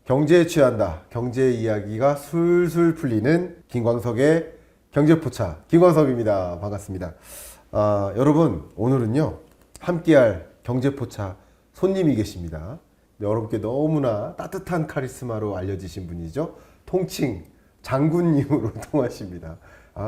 경제에 취한다. 경제 이야기가 술술 풀리는 김광석의 경제포차. 김광석입니다. 반갑습니다. 여러분, 오늘은요, 함께할 경제포차 손님이 계십니다. 여러분께 너무나 따뜻한 카리스마로 알려지신 분이죠. 통칭 장군님으로 통하십니다.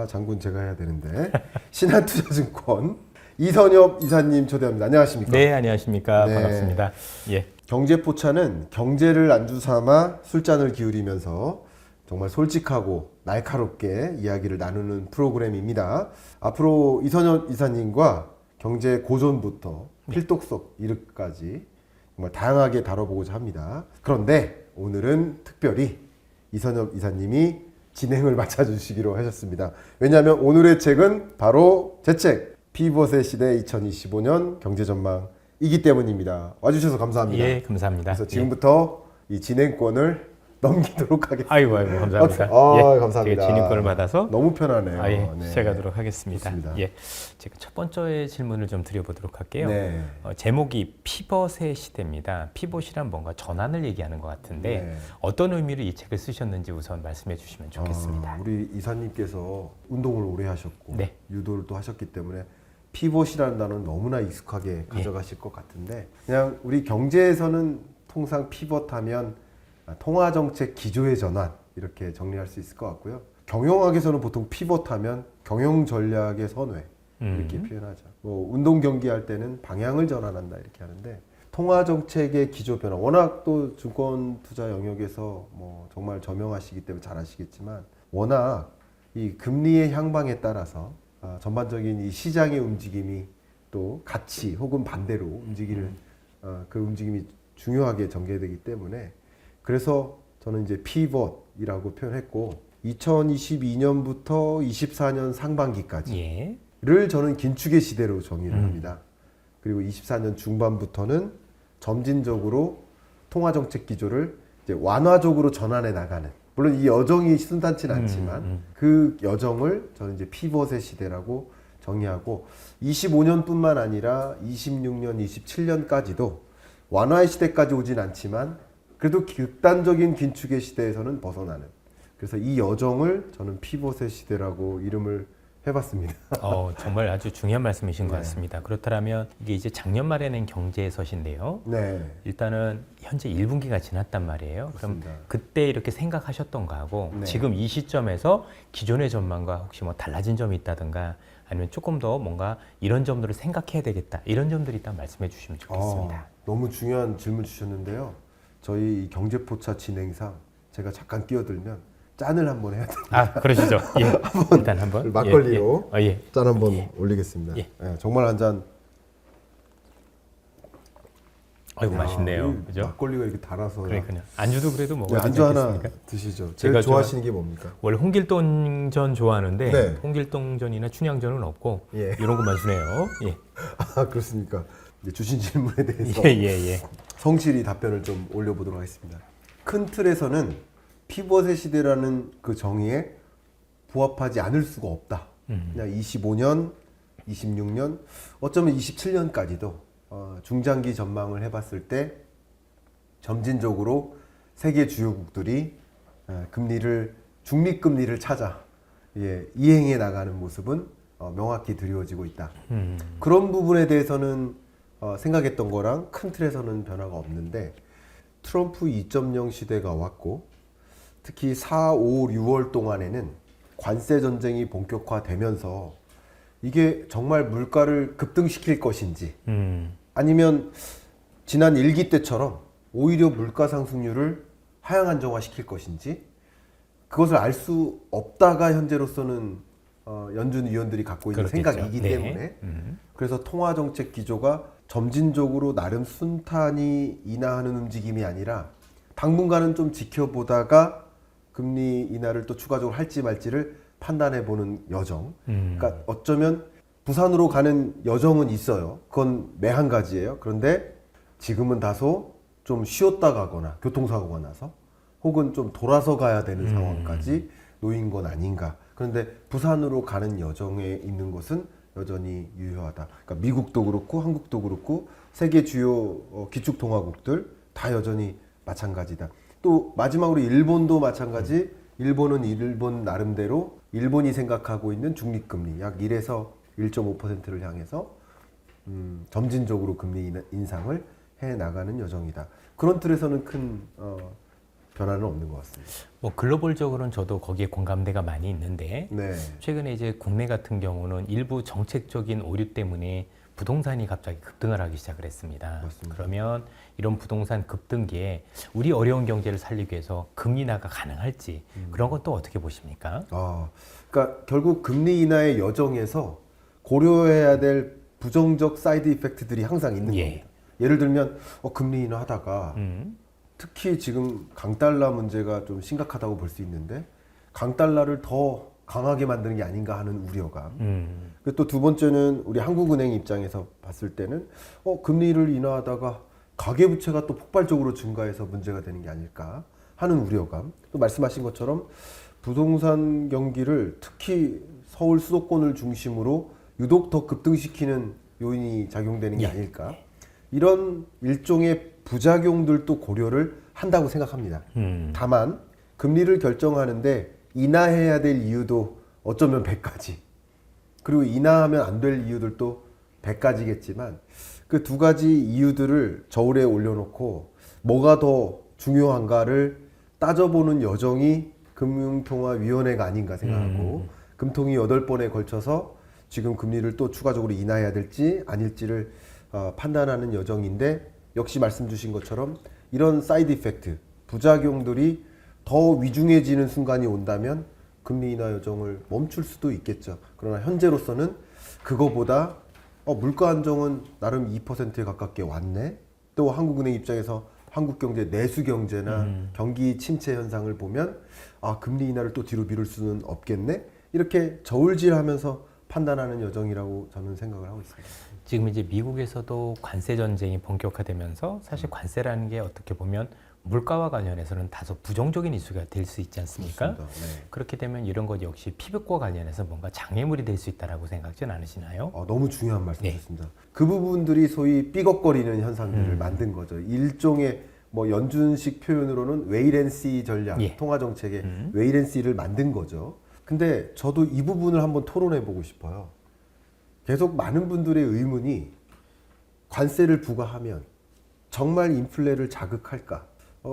장군 제가 해야 되는데. 신한투자증권 이선엽 이사님 초대합니다. 안녕하십니까? 네, 안녕하십니까? 네. 반갑습니다. 예. 경제포차는 경제를 안주 삼아 술잔을 기울이면서 정말 솔직하고 날카롭게 이야기를 나누는 프로그램입니다. 앞으로 이선엽 이사님과 경제 고전부터 필독속 이르까지 정말 다양하게 다뤄보고자 합니다. 그런데 오늘은 특별히 이선엽 이사님이 진행을 맡아주시기로 하셨습니다. 왜냐하면 오늘의 책은 바로 제 책 피벗의 시대 2025년 경제전망이기 때문입니다. 와주셔서 감사합니다. 예, 감사합니다. 그래서 지금부터 이 진행권을 넘기도록 하겠습니다. 아이고, 감사합니다. 감사합니다. 제가 진입권을 받아서 너무 편하네요. 네. 시작하도록 하겠습니다. 좋습니다. 예. 제가 첫 번째 질문을 좀 드려보도록 할게요. 네. 제목이 피벗의 시대입니다. 피벗이란 뭔가 전환을 얘기하는 것 같은데 네. 어떤 의미로 이 책을 쓰셨는지 우선 말씀해 주시면 좋겠습니다. 우리 이사님께서 운동을 오래 하셨고 네. 유도를 또 하셨기 때문에 피벗이라는 단어는 너무나 익숙하게 가져가실 것 같은데 그냥 우리 경제에서는 통상 피벗하면 통화정책 기조의 전환 이렇게 정리할 수 있을 것 같고요. 경영학에서는 보통 피벗하면 경영전략의 선회 이렇게 표현하죠. 뭐 운동 경기 할 때는 방향을 전환한다 이렇게 하는데 통화정책의 기조 변화 워낙 또 증권 투자 영역에서 뭐 정말 저명하시기 때문에 잘 아시겠지만 워낙 이 금리의 향방에 따라서 전반적인 이 시장의 움직임이 또 같이 혹은 반대로 움직이는 그 움직임이 중요하게 전개되기 때문에 그래서 저는 이제 피벗이라고 표현했고 2022년부터 24년 상반기까지를 저는 긴축의 시대로 정의를 합니다. 그리고 24년 중반부터는 점진적으로 통화정책 기조를 이제 완화적으로 전환해 나가는 물론 이 여정이 순탄치는 않지만 그 여정을 저는 이제 피벗의 시대라고 정의하고 25년뿐만 아니라 26년, 27년까지도 완화의 시대까지 오진 않지만 그래도 극단적인 긴축의 시대에서는 벗어나는 그래서 이 여정을 저는 피벗의 시대라고 이름을 해봤습니다. 정말 아주 중요한 말씀이신 것 네. 같습니다. 그렇다면 이게 이제 작년 말에 낸 경제의 서신인데요. 네. 일단은 현재 1분기가 지났단 말이에요. 그렇습니다. 그럼 그때 이렇게 생각하셨던 거하고 네. 지금 이 시점에서 기존의 전망과 혹시 뭐 달라진 점이 있다든가 아니면 조금 더 뭔가 이런 점들을 생각해야 되겠다 이런 점들이 있다면 말씀해 주시면 좋겠습니다. 너무 중요한 질문 주셨는데요. 저희 경제포차 진행상 제가 잠깐 끼어들면 짠을 한번 해야 됩니다. 그러시죠. 예. 일단 한번 막걸리로 짠 한번 예. 올리겠습니다. 예. 정말 한 잔. 아이고 맛있네요. 그죠? 막걸리가 이렇게 달아서. 그러니까요. 안주도 그래도 먹어야 되지 안주 하나 않겠습니까? 드시죠. 제일 좋아하시는 게 뭡니까? 원래 홍길동전 좋아하는데 네. 홍길동전이나 춘향전은 없고 예. 이런 것만 주네요. 예. 그렇습니까? 이제 주신 질문에 대해서 예. 성실히 답변을 좀 올려보도록 하겠습니다. 큰 틀에서는 피벗의 시대라는 그 정의에 부합하지 않을 수가 없다. 그냥 25년, 26년, 어쩌면 27년까지도 중장기 전망을 해봤을 때 점진적으로 세계 주요국들이 중립금리를 찾아 이행해 나가는 모습은 명확히 드리워지고 있다. 그런 부분에 대해서는 생각했던 거랑 큰 틀에서는 변화가 없는데 트럼프 2.0 시대가 왔고 특히 4, 5, 6월 동안에는 관세 전쟁이 본격화되면서 이게 정말 물가를 급등시킬 것인지 아니면 지난 1기 때처럼 오히려 물가 상승률을 하향 안정화시킬 것인지 그것을 알 수 없다가 현재로서는 연준 위원들이 갖고 있는 그렇겠죠. 생각이기 네. 때문에 그래서 통화정책 기조가 점진적으로 나름 순탄히 인하하는 움직임이 아니라 당분간은 좀 지켜보다가 금리 인하를 또 추가적으로 할지 말지를 판단해보는 여정. 그러니까 어쩌면 부산으로 가는 여정은 있어요. 그건 매한 가지예요. 그런데 지금은 다소 좀 쉬었다 가거나 교통사고가 나서 혹은 좀 돌아서 가야 되는 상황까지 놓인 건 아닌가. 그런데 부산으로 가는 여정에 있는 것은 여전히 유효하다. 그러니까 미국도 그렇고 한국도 그렇고 세계 주요 기축통화국들 다 여전히 마찬가지다. 또 마지막으로 일본도 마찬가지. 일본은 일본 나름대로 일본이 생각하고 있는 중립금리 약 1에서 1.5%를 향해서 점진적으로 금리 인상을 해 나가는 여정이다. 그런 틀에서는 큰 변화는 없는 것 같습니다. 뭐 글로벌적으로는 저도 거기에 공감대가 많이 있는데 네. 최근에 이제 국내 같은 경우는 일부 정책적인 오류 때문에 부동산이 갑자기 급등을 하기 시작을 했습니다. 맞습니다. 그러면 이런 부동산 급등기에 우리 어려운 경제를 살리기 위해서 금리 인하가 가능할지 그런 건 또 어떻게 보십니까? 그러니까 결국 금리 인하의 여정에서 고려해야 될 부정적 사이드 이펙트들이 항상 있는 예. 겁니다. 예를 들면 금리 인하하다가 특히 지금 강달러 문제가 좀 심각하다고 볼 수 있는데 강달러를 더 강하게 만드는 게 아닌가 하는 우려감. 또 두 번째는 우리 한국은행 입장에서 봤을 때는 금리를 인하하다가 가계부채가 또 폭발적으로 증가해서 문제가 되는 게 아닐까 하는 우려감. 또 말씀하신 것처럼 부동산 경기를 특히 서울 수도권을 중심으로 유독 더 급등시키는 요인이 작용되는 게 아닐까. 이런 일종의 부작용들도 고려를 한다고 생각합니다. 다만 금리를 결정하는데 인하해야 될 이유도 어쩌면 100가지, 그리고 인하하면 안 될 이유들도 100가지겠지만 그 두 가지 이유들을 저울에 올려놓고 뭐가 더 중요한가를 따져보는 여정이 금융통화위원회가 아닌가 생각하고 금통위 8번에 걸쳐서 지금 금리를 또 추가적으로 인하해야 될지 아닐지를 판단하는 여정인데, 역시 말씀 주신 것처럼 이런 사이드 이펙트, 부작용들이 더 위중해지는 순간이 온다면 금리 인하 여정을 멈출 수도 있겠죠. 그러나 현재로서는 그거보다 물가 안정은 나름 2%에 가깝게 왔네. 또 한국은행 입장에서 한국 경제 내수 경제나 경기 침체 현상을 보면 금리 인하를 또 뒤로 미룰 수는 없겠네. 이렇게 저울질하면서 판단하는 여정이라고 저는 생각을 하고 있습니다. 지금 이제 미국에서도 관세 전쟁이 본격화되면서 사실 관세라는 게 어떻게 보면 물가와 관련해서는 다소 부정적인 이슈가 될 수 있지 않습니까? 네. 그렇게 되면 이런 것 역시 피부과 관련해서 뭔가 장애물이 될 수 있다라고 생각지는 않으시나요? 너무 중요한 말씀이셨습니다. 그 부분들이 소위 삐걱거리는 현상들을 만든 거죠. 일종의 뭐 연준식 표현으로는 웨이앤시 전략, 통화정책의 웨이앤시를 만든 거죠. 근데 저도 이 부분을 한번 토론해 보고 싶어요. 계속 많은 분들의 의문이 관세를 부과하면 정말 인플레를 자극할까?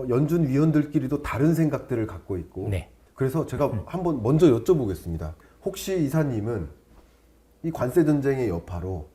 연준 위원들끼리도 다른 생각들을 갖고 있고, 그래서 제가 한번 먼저 여쭤보겠습니다. 혹시 이사님은 이 관세 전쟁의 여파로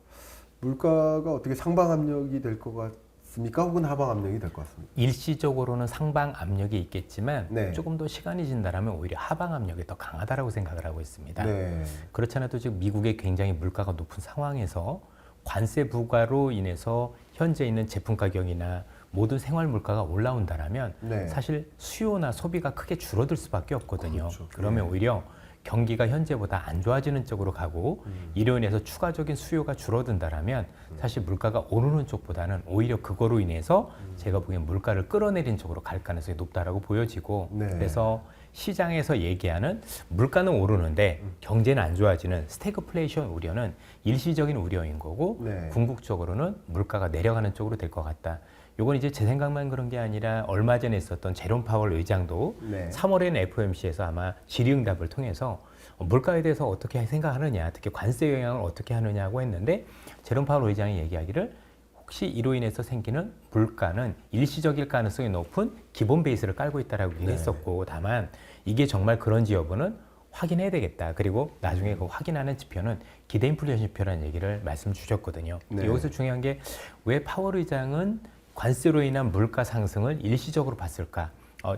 물가가 어떻게 상방 압력이 될 것 같습니까? 혹은 하방 압력이 될 것 같습니까? 일시적으로는 상방 압력이 있겠지만 네. 조금 더 시간이 지난다면 오히려 하방 압력이 더 강하다라고 생각을 하고 있습니다. 네. 그렇지 않아도 지금 미국의 굉장히 물가가 높은 상황에서 관세 부과로 인해서 현재 있는 제품 가격이나 모든 생활 물가가 올라온다라면 사실 수요나 소비가 크게 줄어들 수밖에 없거든요. 그렇죠. 그러면 오히려 경기가 현재보다 안 좋아지는 쪽으로 가고 이로 인해서 추가적인 수요가 줄어든다라면 사실 물가가 오르는 쪽보다는 오히려 그거로 인해서 제가 보기엔 물가를 끌어내린 쪽으로 갈 가능성이 높다라고 보여지고, 그래서 시장에서 얘기하는 물가는 오르는데 경제는 안 좋아지는 스태그플레이션 우려는 일시적인 우려인 거고, 궁극적으로는 물가가 내려가는 쪽으로 될 것 같다. 요건 이제 제 생각만 그런 게 아니라 얼마 전에 있었던 제롬 파월 의장도 3월에는 FOMC에서 아마 질의응답을 통해서 물가에 대해서 어떻게 생각하느냐, 특히 관세 영향을 어떻게 하느냐고 했는데, 제롬 파월 의장이 얘기하기를 혹시 이로 인해서 생기는 물가는 일시적일 가능성이 높은 기본 베이스를 깔고 있다라고 얘기했었고, 다만 이게 정말 그런지 여부는 확인해야 되겠다. 그리고 나중에 그 확인하는 지표는 기대 인플레이션 지표라는 얘기를 말씀 주셨거든요. 여기서 중요한 게 왜 파월 의장은 관세로 인한 물가 상승을 일시적으로 봤을까?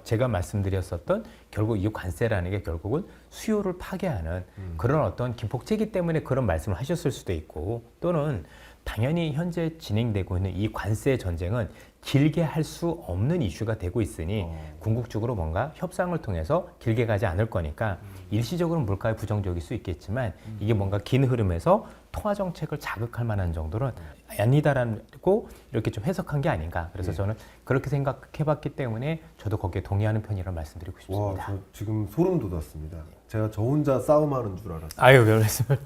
제가 말씀드렸었던 결국 이 관세라는 게 결국은 수요를 파괴하는 그런 어떤 기폭제기 때문에 그런 말씀을 하셨을 수도 있고, 또는 당연히 현재 진행되고 있는 이 관세 전쟁은 길게 할 수 없는 이슈가 되고 있으니 궁극적으로 뭔가 협상을 통해서 길게 가지 않을 거니까 일시적으로 물가에 부정적일 수 있겠지만 이게 뭔가 긴 흐름에서 통화 정책을 자극할 만한 정도는 아니다라고 이렇게 좀 해석한 게 아닌가. 그래서 저는 그렇게 생각해봤기 때문에 저도 거기에 동의하는 편이라고 말씀드리고 싶습니다. 와, 저 지금 소름 돋았습니다. 제가 저 혼자 싸움하는 줄 알았어요. 아유, 별말씀을.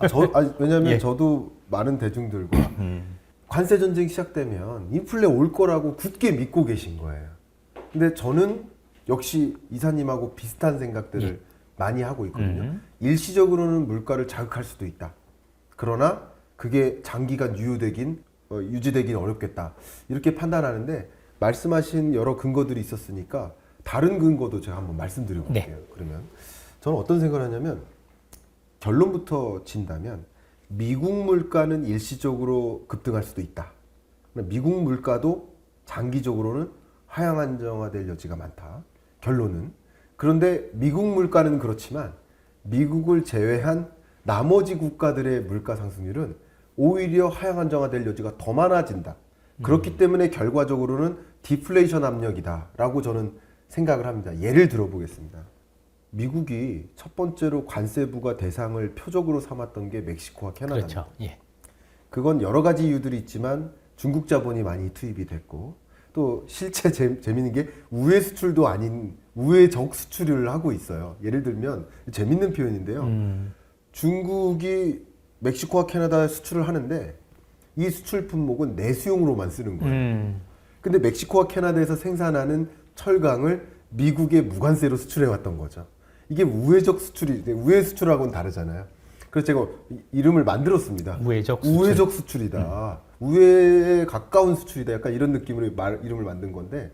왜냐하면 저도 많은 대중들과 관세 전쟁이 시작되면 인플레 올 거라고 굳게 믿고 계신 거예요. 근데 저는 역시 이사님하고 비슷한 생각들을 예. 많이 하고 있거든요. 일시적으로는 물가를 자극할 수도 있다. 그러나 그게 장기간 유지되긴 어렵겠다. 이렇게 판단하는데 말씀하신 여러 근거들이 있었으니까 다른 근거도 제가 한번 말씀드려 볼게요. 그러면 저는 어떤 생각을 하냐면 결론부터 진다면 미국 물가는 일시적으로 급등할 수도 있다. 미국 물가도 장기적으로는 하향 안정화될 여지가 많다. 결론은. 그런데 미국 물가는 그렇지만 미국을 제외한 나머지 국가들의 물가 상승률은 오히려 하향 안정화될 여지가 더 많아진다. 그렇기 때문에 결과적으로는 디플레이션 압력이다라고 저는 생각을 합니다. 예를 들어 보겠습니다. 미국이 첫 번째로 관세 부과 대상을 표적으로 삼았던 게 멕시코와 캐나다입니다. 그렇죠. 예. 그건 여러 가지 이유들이 있지만 중국 자본이 많이 투입이 됐고 또 실제 재밌는 게 우회 수출도 아닌 우회적 수출을 하고 있어요. 예를 들면 재밌는 표현인데요. 중국이 멕시코와 캐나다에 수출을 하는데 이 수출 품목은 내수용으로만 쓰는 거예요. 근데 멕시코와 캐나다에서 생산하는 철강을 미국에 무관세로 수출해 왔던 거죠. 이게 우회적 수출이 우회 수출하고는 다르잖아요. 그래서 제가 이름을 만들었습니다. 우회적 수출. 우회적 수출이다. 우회에 가까운 수출이다. 약간 이런 느낌으로 이름을 만든 건데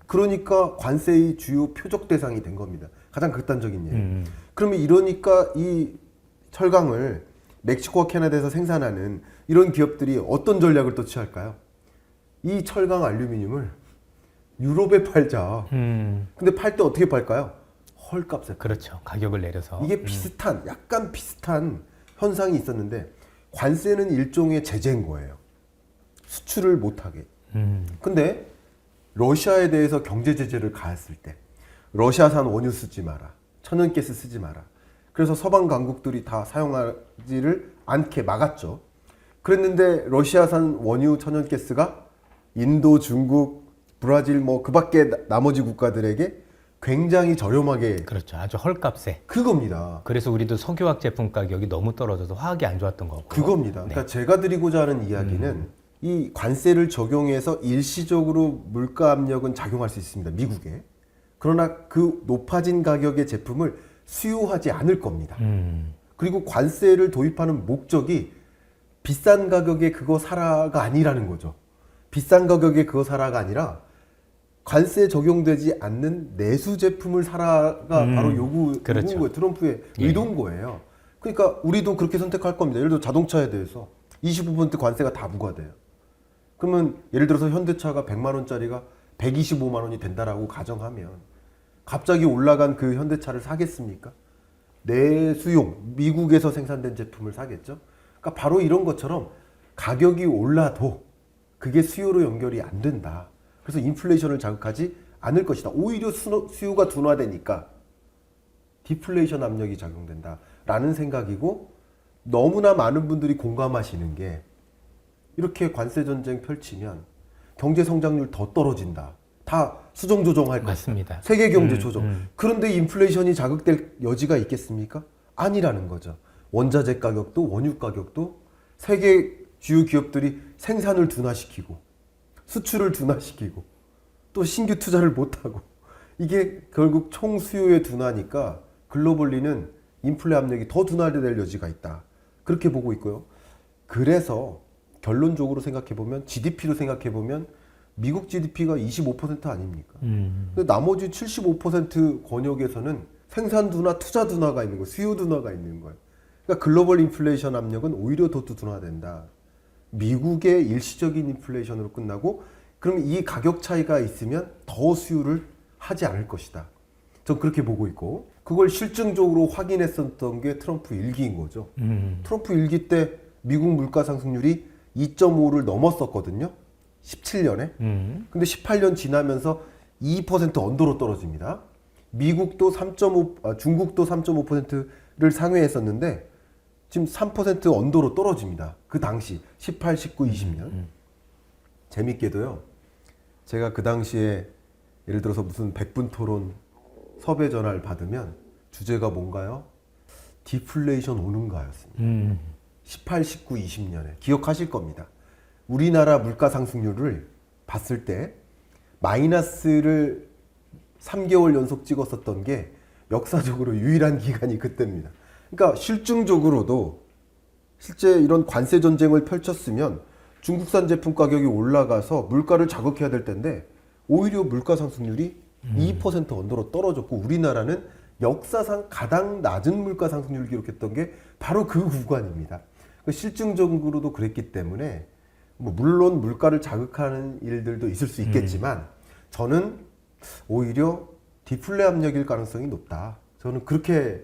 그러니까 관세의 주요 표적 대상이 된 겁니다. 가장 극단적인 예로. 그러면 이러니까 이 철강을 멕시코와 캐나다에서 생산하는 이런 기업들이 어떤 전략을 또 취할까요? 이 철강 알루미늄을 유럽에 팔자. 근데 팔 때 어떻게 팔까요? 헐값에. 그렇죠. 가격을 내려서. 이게 비슷한, 약간 비슷한 현상이 있었는데 관세는 일종의 제재인 거예요. 수출을 못하게. 근데 러시아에 대해서 경제 제재를 가했을 때 러시아산 원유 쓰지 마라. 천연가스 쓰지 마라. 그래서 서방 강국들이 다 사용하지를 않게 막았죠. 그랬는데 러시아산 원유 천연가스가 인도, 중국, 브라질 뭐 그 밖에 나머지 국가들에게 굉장히 저렴하게 그렇죠. 아주 헐값에. 그겁니다. 그래서 우리도 석유화학 제품 가격이 너무 떨어져서 화학이 안 좋았던 거고. 그겁니다. 그러니까 제가 드리고자 하는 이야기는 이 관세를 적용해서 일시적으로 물가 압력은 작용할 수 있습니다. 미국에. 그러나 그 높아진 가격의 제품을 수요하지 않을 겁니다. 그리고 관세를 도입하는 목적이 비싼 가격에 그거 사라가 아니라는 거죠. 비싼 가격에 그거 사라가 아니라 관세 적용되지 않는 내수 제품을 사라가 바로 요구인 그렇죠. 거예요. 트럼프의 의도인 거예요. 그러니까 우리도 그렇게 선택할 겁니다. 예를 들어 자동차에 대해서 25% 관세가 다 부과돼요. 그러면 예를 들어서 현대차가 100만 원짜리가 125만 원이 된다라고 가정하면 갑자기 올라간 그 현대차를 사겠습니까? 내수용, 미국에서 생산된 제품을 사겠죠? 그러니까 바로 이런 것처럼 가격이 올라도 그게 수요로 연결이 안 된다. 그래서 인플레이션을 자극하지 않을 것이다. 오히려 수요가 둔화되니까 디플레이션 압력이 작용된다라는 생각이고 너무나 많은 분들이 공감하시는 게 이렇게 관세 전쟁 펼치면 경제 성장률 더 떨어진다. 다 수정 조정할 것이다. 맞습니다. 세계 경제 조정. 그런데 인플레이션이 자극될 여지가 있겠습니까? 아니라는 거죠. 원자재 가격도 원유 가격도 세계 주요 기업들이 생산을 둔화시키고 수출을 둔화시키고 또 신규 투자를 못하고 이게 결국 총 수요의 둔화니까 글로벌리는 인플레 압력이 더 둔화될 여지가 있다. 그렇게 보고 있고요. 그래서 결론적으로 생각해보면 GDP로 생각해보면 미국 GDP가 25% 아닙니까? 근데 나머지 75% 권역에서는 생산 둔화, 투자 둔화가 있는 거예요. 수요 둔화가 있는 거예요. 그러니까 글로벌 인플레이션 압력은 오히려 더 둔화된다. 미국의 일시적인 인플레이션으로 끝나고 그럼 이 가격 차이가 있으면 더 수요를 하지 않을 것이다. 전 그렇게 보고 있고 그걸 실증적으로 확인했었던 게 트럼프 1기인 거죠. 트럼프 1기 때 미국 물가 상승률이 2.5를 넘었었거든요. 17년에. 근데 18년 지나면서 2% 언더로 떨어집니다. 미국도 3.5, 중국도 3.5%를 상회했었는데 지금 3% 언더로 떨어집니다. 그 당시 18, 19, 20년. 재밌게도요. 제가 그 당시에 예를 들어서 무슨 100분 토론 섭외 전화를 받으면 주제가 뭔가요? 디플레이션 오는가였습니다. 18, 19, 20년에 기억하실 겁니다. 우리나라 물가 상승률을 봤을 때 마이너스를 3개월 연속 찍었었던 게 역사적으로 유일한 기간이 그때입니다. 그러니까 실증적으로도 실제 이런 관세 전쟁을 펼쳤으면 중국산 제품 가격이 올라가서 물가를 자극해야 될 텐데 오히려 물가 상승률이 2% 언더로 떨어졌고 우리나라는 역사상 가장 낮은 물가 상승률을 기록했던 게 바로 그 구간입니다. 실증적으로도 그랬기 때문에 뭐 물론 물가를 자극하는 일들도 있을 수 있겠지만 저는 오히려 디플레 압력일 가능성이 높다. 저는 그렇게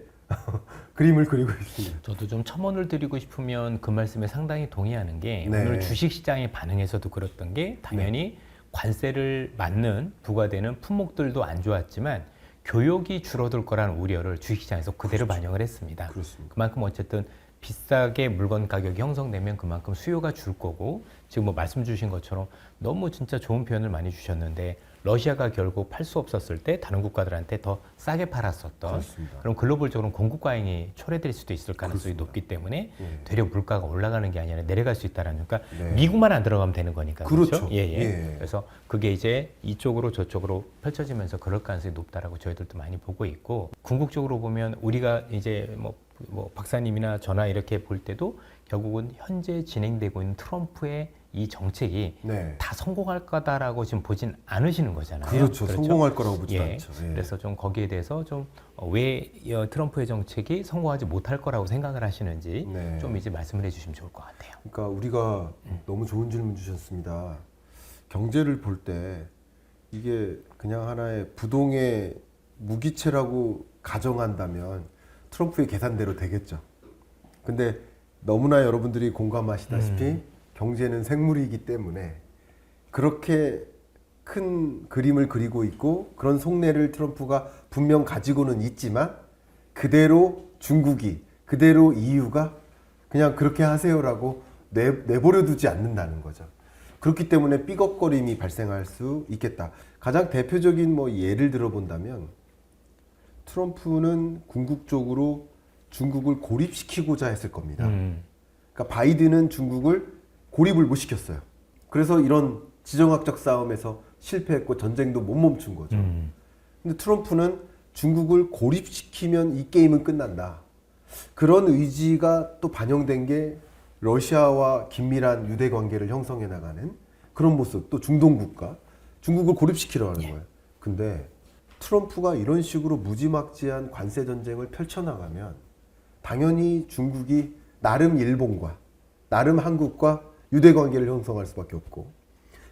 그림을 그리고 있습니다. 저도 좀 첨언을 드리고 싶으면 그 말씀에 상당히 동의하는 게 네. 오늘 주식시장의 반응에서도 그랬던 게 당연히 관세를 맞는 부과되는 품목들도 안 좋았지만 교역이 줄어들 거라는 우려를 주식시장에서 그대로 반영을 했습니다. 그렇습니다. 그만큼 어쨌든 비싸게 물건 가격이 형성되면 그만큼 수요가 줄 거고 지금 뭐 말씀 주신 것처럼 너무 진짜 좋은 표현을 많이 주셨는데 러시아가 결국 팔 수 없었을 때 다른 국가들한테 더 싸게 팔았었던 그렇습니다. 그럼 글로벌적으로 공급 과잉이 초래될 수도 있을 가능성이 그렇습니다. 높기 때문에 예. 되려 물가가 올라가는 게 아니라 내려갈 수 있다라는 그러니까 네. 미국만 안 들어가면 되는 거니까 그렇죠. 예. 예. 그래서 그게 이제 이쪽으로 저쪽으로 펼쳐지면서 그럴 가능성이 높다라고 저희들도 많이 보고 있고 궁극적으로 보면 우리가 이제 뭐 박사님이나 저나 이렇게 볼 때도 결국은 현재 진행되고 있는 트럼프의 이 정책이 네. 다 성공할 거다라고 지금 보진 않으시는 거잖아요. 그렇죠. 성공할 거라고 보지 예. 않죠. 예. 그래서 좀 거기에 대해서 좀 왜 트럼프의 정책이 성공하지 못할 거라고 생각을 하시는지 네. 좀 이제 말씀을 해주시면 좋을 것 같아요. 그러니까 우리가 너무 좋은 질문 주셨습니다. 경제를 볼 때 이게 그냥 하나의 부동의 무기체라고 가정한다면 트럼프의 계산대로 되겠죠. 근데 너무나 여러분들이 공감하시다시피 경제는 생물이기 때문에 그렇게 큰 그림을 그리고 있고 그런 속내를 트럼프가 분명 가지고는 있지만 그대로 중국이 그대로 EU가 그냥 그렇게 하세요라고 내버려 두지 않는다는 거죠. 그렇기 때문에 삐걱거림이 발생할 수 있겠다. 가장 대표적인 뭐 예를 들어본다면 트럼프는 궁극적으로 중국을 고립시키고자 했을 겁니다. 그러니까 바이든은 중국을 고립을 못 시켰어요. 그래서 이런 지정학적 싸움에서 실패했고 전쟁도 못 멈춘 거죠. 근데 트럼프는 중국을 고립시키면 이 게임은 끝난다. 그런 의지가 또 반영된 게 러시아와 긴밀한 유대 관계를 형성해 나가는 그런 모습, 또 중동 국가, 중국을 고립시키려 하는 거예요. 근데 트럼프가 이런 식으로 무지막지한 관세 전쟁을 펼쳐나가면 당연히 중국이 나름 일본과 나름 한국과 유대 관계를 형성할 수밖에 없고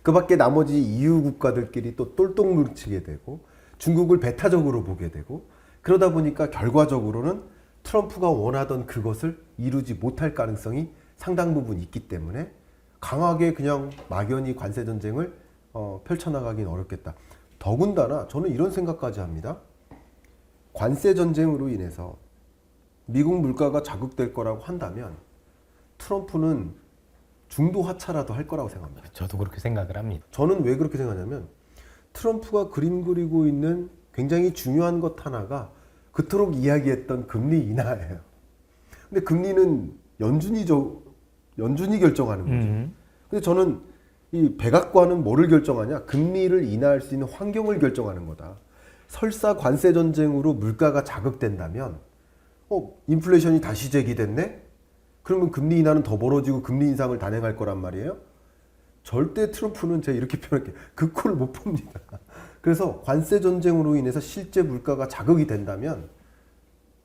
그 밖에 나머지 EU 국가들끼리 또 똘똘 뭉치게 되고 중국을 배타적으로 보게 되고 그러다 보니까 결과적으로는 트럼프가 원하던 그것을 이루지 못할 가능성이 상당 부분 있기 때문에 강하게 그냥 막연히 관세 전쟁을 펼쳐나가긴 어렵겠다. 더군다나 저는 이런 생각까지 합니다. 관세 전쟁으로 인해서 미국 물가가 자극될 거라고 한다면 트럼프는 중도 하차라도 할 거라고 생각합니다. 저도 그렇게 생각을 합니다. 저는 왜 그렇게 생각하냐면 트럼프가 그림 그리고 있는 굉장히 중요한 것 하나가 그토록 이야기했던 금리 인하예요. 근데 금리는 연준이 결정하는 거죠. 근데 저는 이 백악관은 뭐를 결정하냐? 금리를 인하할 수 있는 환경을 결정하는 거다. 설사 관세 전쟁으로 물가가 자극된다면 인플레이션이 다시 제기됐네? 그러면 금리 인하는 더 벌어지고 금리 인상을 단행할 거란 말이에요. 절대 트럼프는 제가 이렇게 표현할게요. 그 꼴을 못 봅니다. 그래서 관세 전쟁으로 인해서 실제 물가가 자극이 된다면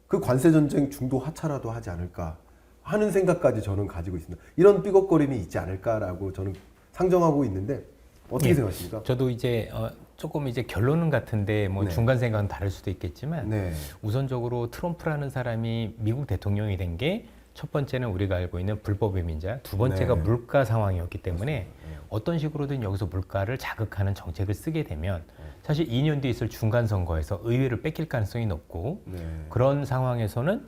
그 관세 전쟁 중도 하차라도 하지 않을까 하는 생각까지 저는 가지고 있습니다. 이런 삐걱거림이 있지 않을까라고 저는 상정하고 있는데 어떻게 생각하십니까? 저도 이제 조금 이제 결론은 같은데 뭐 네. 중간 생각은 다를 수도 있겠지만 네. 우선적으로 트럼프라는 사람이 미국 대통령이 된 게 첫 번째는 우리가 알고 있는 불법의 민자, 두 번째가 네. 물가 상황이었기 때문에 어떤 식으로든 여기서 물가를 자극하는 정책을 쓰게 되면 사실 2년 뒤에 있을 중간 선거에서 의회를 뺏길 가능성이 높고 네. 그런 상황에서는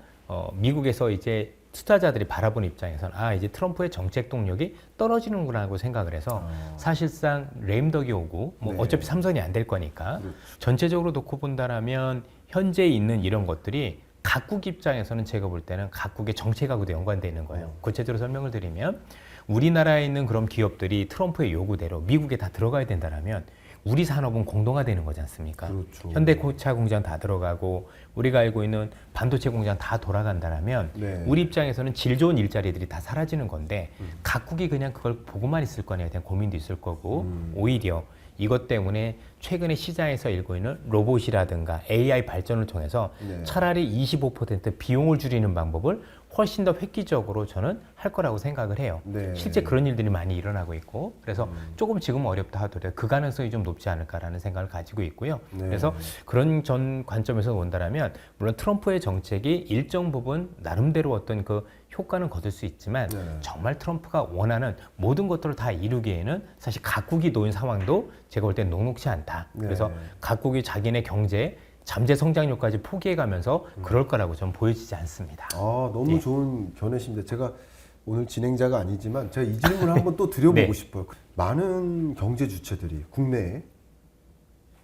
미국에서 이제 투자자들이 바라보는 입장에서는 이제 트럼프의 정책 동력이 떨어지는구나라고 생각을 해서 사실상 레임덕이 오고 뭐 네. 어차피 3선이 안 될 거니까 그렇죠. 전체적으로 놓고 본다라면 현재 있는 이런 것들이 각국 입장에서는 제가 볼 때는 각국의 정책하고도 연관되어 있는 거예요. 구체적으로 설명을 드리면 우리나라에 있는 그런 기업들이 트럼프의 요구대로 미국에 다 들어가야 된다면 우리 산업은 공동화되는 거지 않습니까? 그렇죠. 현대차 공장 다 들어가고 우리가 알고 있는 반도체 공장 다 돌아간다라면 네. 우리 입장에서는 질 좋은 일자리들이 다 사라지는 건데 각국이 그냥 그걸 보고만 있을 거냐에 대한 고민도 있을 거고 오히려 이것 때문에 최근에 시장에서 일고 있는 로봇이라든가 AI 발전을 통해서 네. 차라리 25% 비용을 줄이는 방법을 훨씬 더 획기적으로 저는 할 거라고 생각을 해요. 네. 실제 그런 일들이 많이 일어나고 있고 그래서 조금 지금 어렵다 하더라도 그 가능성이 좀 높지 않을까라는 생각을 가지고 있고요. 네. 그래서 그런 전 관점에서 본다면 물론 트럼프의 정책이 일정 부분 나름대로 어떤 그 효과는 거둘 수 있지만 네. 정말 트럼프가 원하는 모든 것들을 다 이루기에는 사실 각국이 놓인 상황도 제가 볼 땐 녹록지 않다. 네. 그래서 각국이 자기네 경제 잠재 성장률까지 포기해가면서 그럴 거라고 전 보여지지 않습니다. 아, 너무 예. 좋은 견해십니다. 제가 오늘 진행자가 아니지만 제가 이 질문을 한번 또 드려보고 네. 싶어요. 많은 경제 주체들이 국내에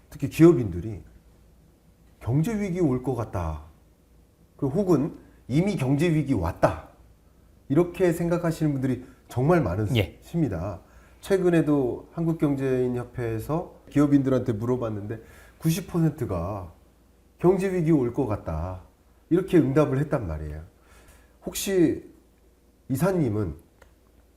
특히 기업인들이 경제 위기 올 것 같다. 그 혹은 이미 경제 위기 왔다. 이렇게 생각하시는 분들이 정말 예. 많으십니다. 최근에도 한국경제인협회에서 기업인들한테 물어봤는데 90%가 경제 위기 올 것 같다. 이렇게 응답을 했단 말이에요. 혹시 이사님은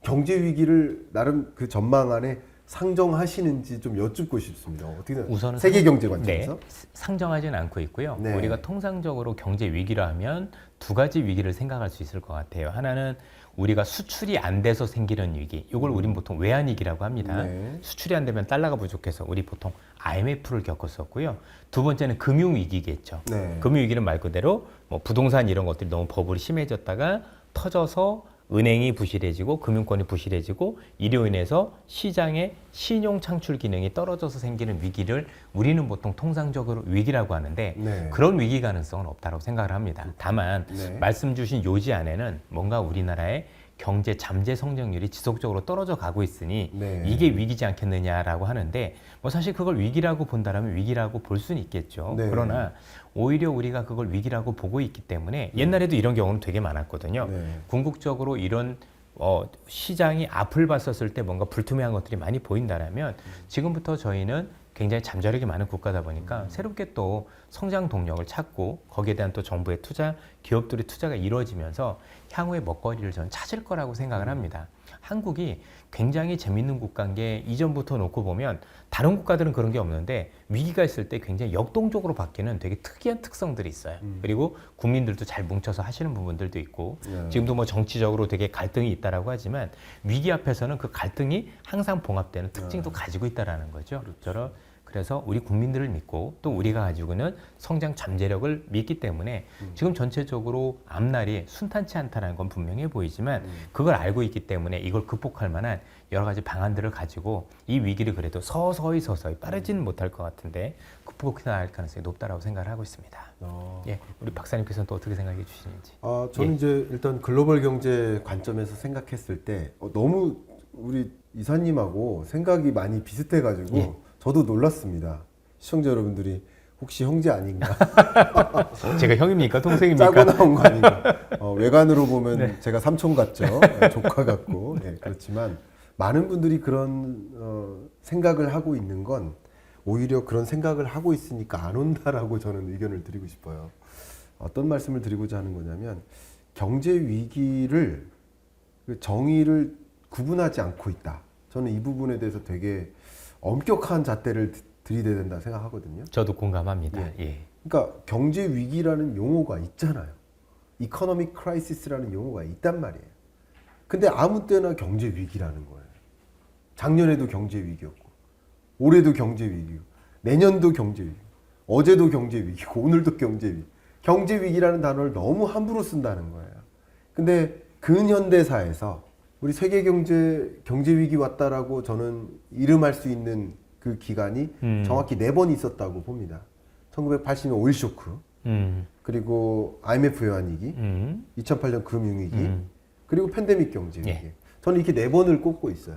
경제 위기를 나름 그 전망 안에 상정하시는지 좀 여쭙고 싶습니다. 어떻게 생각하세요? 우선은 세계 경제 관점에서? 네, 상정하지는 않고 있고요. 네. 우리가 통상적으로 경제 위기라 하면 두 가지 위기를 생각할 수 있을 것 같아요. 하나는 우리가 수출이 안 돼서 생기는 위기. 이걸 우린 보통 외환위기라고 합니다. 네. 수출이 안 되면 달러가 부족해서 우리 보통 IMF를 겪었었고요. 두 번째는 금융위기겠죠. 네. 금융위기는 말 그대로 뭐 부동산 이런 것들이 너무 버블이 심해졌다가 터져서 은행이 부실해지고 금융권이 부실해지고 이로 인해서 시장의 신용 창출 기능이 떨어져서 생기는 위기를 우리는 보통 통상적으로 위기라고 하는데 네. 그런 위기 가능성은 없다고 생각을 합니다. 다만 네. 말씀 주신 요지 안에는 뭔가 우리나라의 경제 잠재 성장률이 지속적으로 떨어져 가고 있으니 네. 이게 위기지 않겠느냐라고 하는데 뭐 사실 그걸 위기라고 본다라면 위기라고 볼 수는 있겠죠. 네. 그러나 오히려 우리가 그걸 위기라고 보고 있기 때문에 옛날에도 이런 경우는 되게 많았거든요. 네. 궁극적으로 이런 시장이 앞을 봤었을 때 뭔가 불투명한 것들이 많이 보인다라면 지금부터 저희는 굉장히 잠재력이 많은 국가다 보니까 새롭게 또 성장 동력을 찾고 거기에 대한 또 정부의 투자, 기업들의 투자가 이루어지면서 향후의 먹거리를 저는 찾을 거라고 생각을 합니다. 한국이 굉장히 재밌는 국가인 게 이전부터 놓고 보면 다른 국가들은 그런 게 없는데 위기가 있을 때 굉장히 역동적으로 바뀌는 되게 특이한 특성들이 있어요. 그리고 국민들도 잘 뭉쳐서 하시는 부분들도 있고 네. 지금도 뭐 정치적으로 되게 갈등이 있다라고 하지만 위기 앞에서는 그 갈등이 항상 봉합되는 특징도 가지고 있다라는 거죠. 그래서 우리 국민들을 믿고 또 우리가 가지고 있는 성장 잠재력을 믿기 때문에 지금 전체적으로 앞날이 순탄치 않다는 건 분명해 보이지만 그걸 알고 있기 때문에 이걸 극복할 만한 여러 가지 방안들을 가지고 이 위기를 그래도 서서히 빠르지는 못할 것 같은데 극복해 나갈 가능성이 높다라고 생각을 하고 있습니다. 예, 우리 박사님께서는 또 어떻게 생각해 주시는지. 저는 예. 이제 일단 글로벌 경제 관점에서 생각했을 때 너무 우리 이사님하고 생각이 많이 비슷해가지고 예. 저도 놀랐습니다. 시청자 여러분들이 혹시 형제 아닌가? 제가 형입니까? 동생입니까? 짜고 나온 거 아닌가? 외관으로 보면 제가 삼촌 같죠? 조카 같고. 그렇지만 많은 분들이 그런 생각을 하고 있는 건 오히려 그런 생각을 하고 있으니까 안 온다라고 저는 의견을 드리고 싶어요. 어떤 말씀을 드리고자 하는 거냐면 경제 위기를 그 정의를 구분하지 않고 있다. 저는 이 부분에 대해서 되게 엄격한 잣대를 들이대야 된다 생각하거든요. 저도 공감합니다. 예. 그러니까 경제 위기라는 용어가 있잖아요. 이코노믹 크라이시스라는 용어가 있단 말이에요. 근데 아무 때나 경제 위기라는 거예요. 작년에도 경제 위기였고, 올해도 경제 위기고, 내년도 경제 위기, 어제도 경제 위기고, 오늘도 경제 위기. 경제 위기라는 단어를 너무 함부로 쓴다는 거예요. 근데 근현대사에서 우리 세계 경제 위기 왔다라고 저는 이름할 수 있는 그 기간이 정확히 4번 있었다고 봅니다. 1980년 오일 쇼크, 그리고 IMF 외환위기, 2008년 금융위기, 그리고 팬데믹 경제위기. 예. 저는 이렇게 4번을 꼽고 있어요.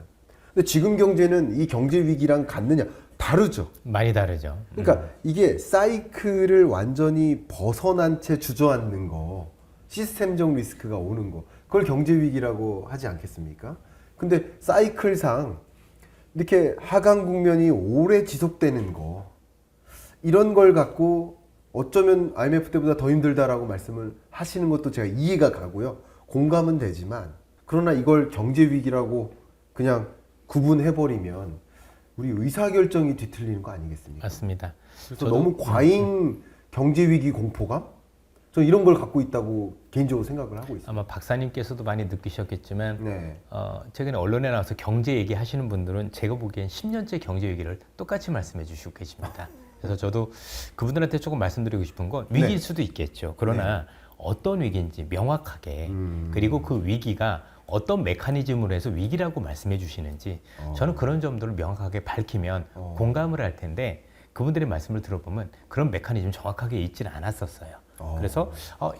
근데 지금 경제는 이 경제위기랑 같느냐? 다르죠. 많이 다르죠. 그러니까 이게 사이클을 완전히 벗어난 채 주저앉는 거, 시스템적 리스크가 오는 거, 그걸 경제 위기라고 하지 않겠습니까? 근데 사이클상 이렇게 하강 국면이 오래 지속되는 거 이런 걸 갖고 어쩌면 IMF 때보다 더 힘들다라고 말씀을 하시는 것도 제가 이해가 가고요. 공감은 되지만 그러나 이걸 경제 위기라고 그냥 구분해버리면 우리 의사결정이 뒤틀리는 거 아니겠습니까? 맞습니다. 그래서 너무 과잉 경제 위기 공포감? 저 이런 걸 갖고 있다고 개인적으로 생각을 하고 있습니다. 아마 박사님께서도 많이 느끼셨겠지만 네. 최근에 언론에 나와서 경제 얘기하시는 분들은 제가 보기엔 10년째 경제 위기를 똑같이 말씀해 주시고 계십니다. 그래서 저도 그분들한테 조금 말씀드리고 싶은 건 위기일 네. 수도 있겠죠. 그러나 어떤 위기인지 명확하게 그리고 그 위기가 어떤 메커니즘으로 해서 위기라고 말씀해 주시는지 저는 그런 점들을 명확하게 밝히면 공감을 할 텐데 그분들의 말씀을 들어보면 그런 메커니즘 정확하게 있지는 않았었어요. 그래서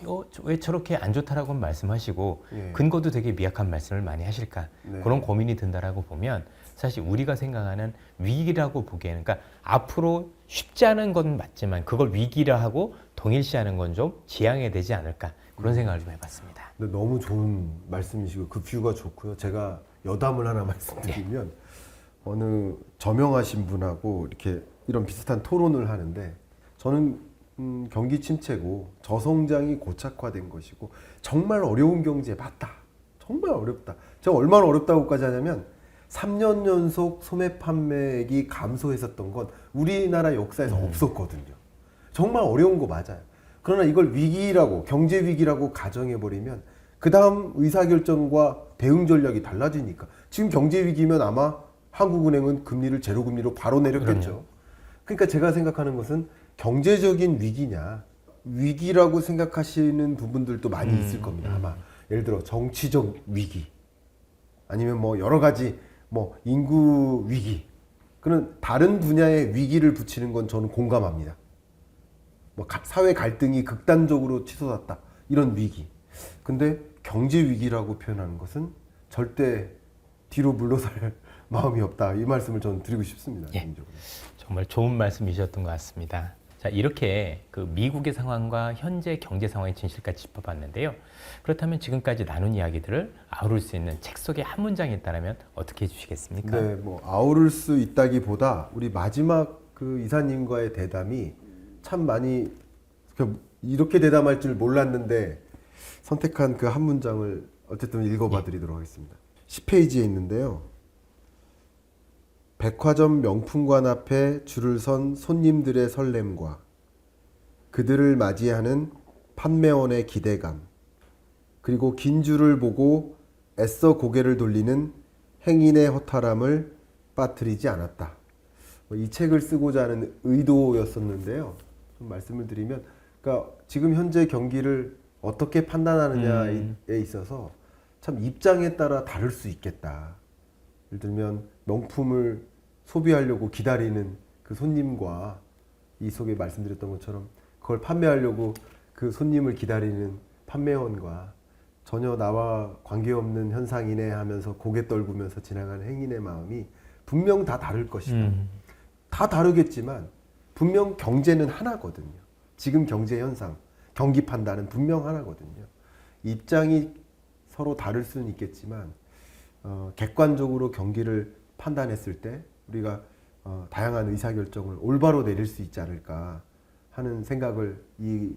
이거 왜 저렇게 안 좋다라고 말씀하시고 예. 근거도 되게 미약한 말씀을 많이 하실까 네. 그런 고민이 든다라고 보면 사실 우리가 생각하는 위기라고 보기에는 그러니까 앞으로 쉽지 않은 건 맞지만 그걸 위기라 하고 동일시하는 건 좀 지양해야 되지 않을까 그런 생각을 좀 해봤습니다. 근데 너무 좋은 말씀이시고 그 뷰가 좋고요. 제가 여담을 하나 말씀드리면 어느 저명하신 분하고 이렇게 이런 비슷한 토론을 하는데 저는 경기 침체고 저성장이 고착화된 것이고 정말 어려운 경제 맞다. 정말 어렵다. 제가 얼마나 어렵다고까지 하냐면 3년 연속 소매 판매액이 감소했었던 건 우리나라 역사에서 없었거든요. 정말 어려운 거 맞아요. 그러나 이걸 위기라고 경제 위기라고 가정해버리면 그 다음 의사결정과 대응 전략이 달라지니까 지금 경제 위기면 아마 한국은행은 금리를 제로 금리로 바로 내렸겠죠. 그럼요. 그러니까 제가 생각하는 것은 경제적인 위기냐 위기라고 생각하시는 부분들도 많이 있을 겁니다. 아마 예를 들어 정치적 위기 아니면 뭐 여러 가지 뭐 인구 위기 그런 다른 분야의 위기를 붙이는 건 저는 공감합니다. 뭐 사회 갈등이 극단적으로 치솟았다 이런 위기. 근데 경제 위기라고 표현하는 것은 절대 뒤로 물러설 마음이 없다 이 말씀을 저는 드리고 싶습니다. 예. 개인적으로. 정말 좋은 말씀이셨던 것 같습니다. 자, 이렇게 그 미국의 상황과 현재 경제 상황의 진실까지 짚어봤는데요. 그렇다면 지금까지 나눈 이야기들을 아우를 수 있는 책 속의 한 문장이 있다면 어떻게 해주시겠습니까? 네, 뭐 아우를 수 있다기보다 우리 마지막 그 이사님과의 대담이 참 많이 이렇게 대담할 줄 몰랐는데 선택한 그 한 문장을 어쨌든 읽어봐 드리도록 하겠습니다. 10페이지에 있는데요. 백화점 명품관 앞에 줄을 선 손님들의 설렘과 그들을 맞이하는 판매원의 기대감 그리고 긴 줄을 보고 애써 고개를 돌리는 행인의 허탈함을 빠뜨리지 않았다. 이 책을 쓰고자 하는 의도였었는데요. 좀 말씀을 드리면 그러니까 지금 현재 경기를 어떻게 판단하느냐에 있어서 참 입장에 따라 다를 수 있겠다. 예를 들면 명품을 소비하려고 기다리는 그 손님과 이 속에 말씀드렸던 것처럼 그걸 판매하려고 그 손님을 기다리는 판매원과 전혀 나와 관계없는 현상이네 하면서 고개 떨구면서 지나가는 행인의 마음이 분명 다 다를 것이다. 다 다르겠지만 분명 경제는 하나거든요. 지금 경제 현상, 경기 판단은 분명 하나거든요. 입장이 서로 다를 수는 있겠지만 객관적으로 경기를 판단했을 때 우리가 다양한 의사결정을 올바로 내릴 수 있지 않을까 하는 생각을 이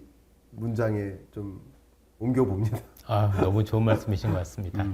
문장에 좀 옮겨봅니다. 너무 좋은 말씀이신 것 같습니다.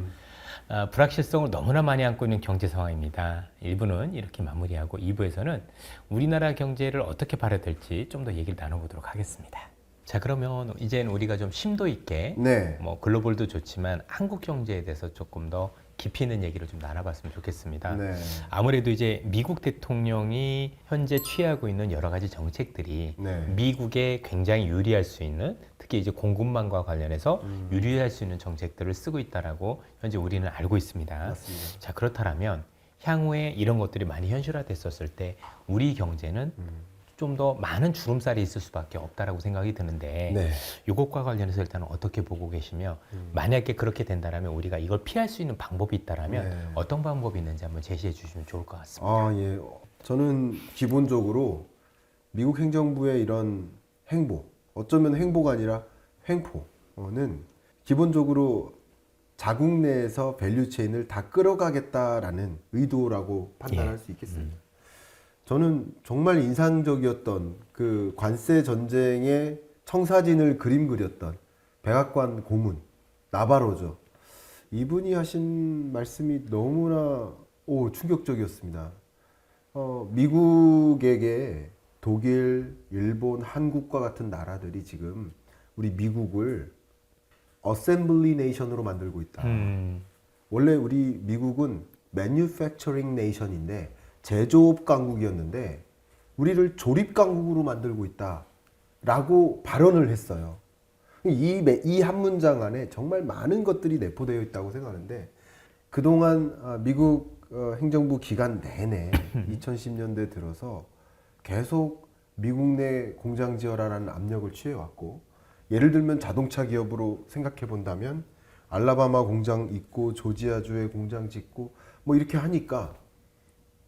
불확실성을 너무나 많이 안고 있는 경제 상황입니다. 1부는 이렇게 마무리하고 2부에서는 우리나라 경제를 어떻게 봐야 될지 좀 더 얘기를 나눠보도록 하겠습니다. 자, 그러면 이제는 우리가 좀 심도 있게 네. 뭐 글로벌도 좋지만 한국 경제에 대해서 조금 더 깊이 있는 얘기를 좀 나눠봤으면 좋겠습니다. 네. 아무래도 이제 미국 대통령이 현재 취하고 있는 여러 가지 정책들이 네. 미국에 굉장히 유리할 수 있는 특히 이제 공급망과 관련해서 유리할 수 있는 정책들을 쓰고 있다라고 현재 우리는 알고 있습니다. 맞습니다. 자, 그렇다면 향후에 이런 것들이 많이 현실화됐었을 때 우리 경제는 좀 더 많은 주름살이 있을 수밖에 없다라고 생각이 드는데 네. 이것과 관련해서 일단은 어떻게 보고 계시며 만약에 그렇게 된다면 우리가 이걸 피할 수 있는 방법이 있다면 네. 어떤 방법이 있는지 한번 제시해 주시면 좋을 것 같습니다. 아, 예. 저는 기본적으로 미국 행정부의 이런 행보, 어쩌면 행보가 아니라 횡포는 기본적으로 자국 내에서 밸류체인을 다 끌어가겠다라는 의도라고 판단할 수 있겠습니다. 저는 정말 인상적이었던 그 관세 전쟁의 청사진을 그림 그렸던 백악관 고문 나바로죠. 이분이 하신 말씀이 너무나 충격적이었습니다. 미국에게 독일, 일본, 한국과 같은 나라들이 지금 우리 미국을 어셈블리 네이션으로 만들고 있다. 원래 우리 미국은 매뉴팩처링 네이션인데 제조업 강국이었는데 우리를 조립 강국으로 만들고 있다라고 발언을 했어요. 이 한 문장 안에 정말 많은 것들이 내포되어 있다고 생각하는데 그동안 미국 행정부 기간 내내 2010년대 들어서 계속 미국 내 공장 지어라라는 압력을 취해왔고 예를 들면 자동차 기업으로 생각해 본다면 알라바마 공장 있고 조지아주에 공장 짓고 뭐 이렇게 하니까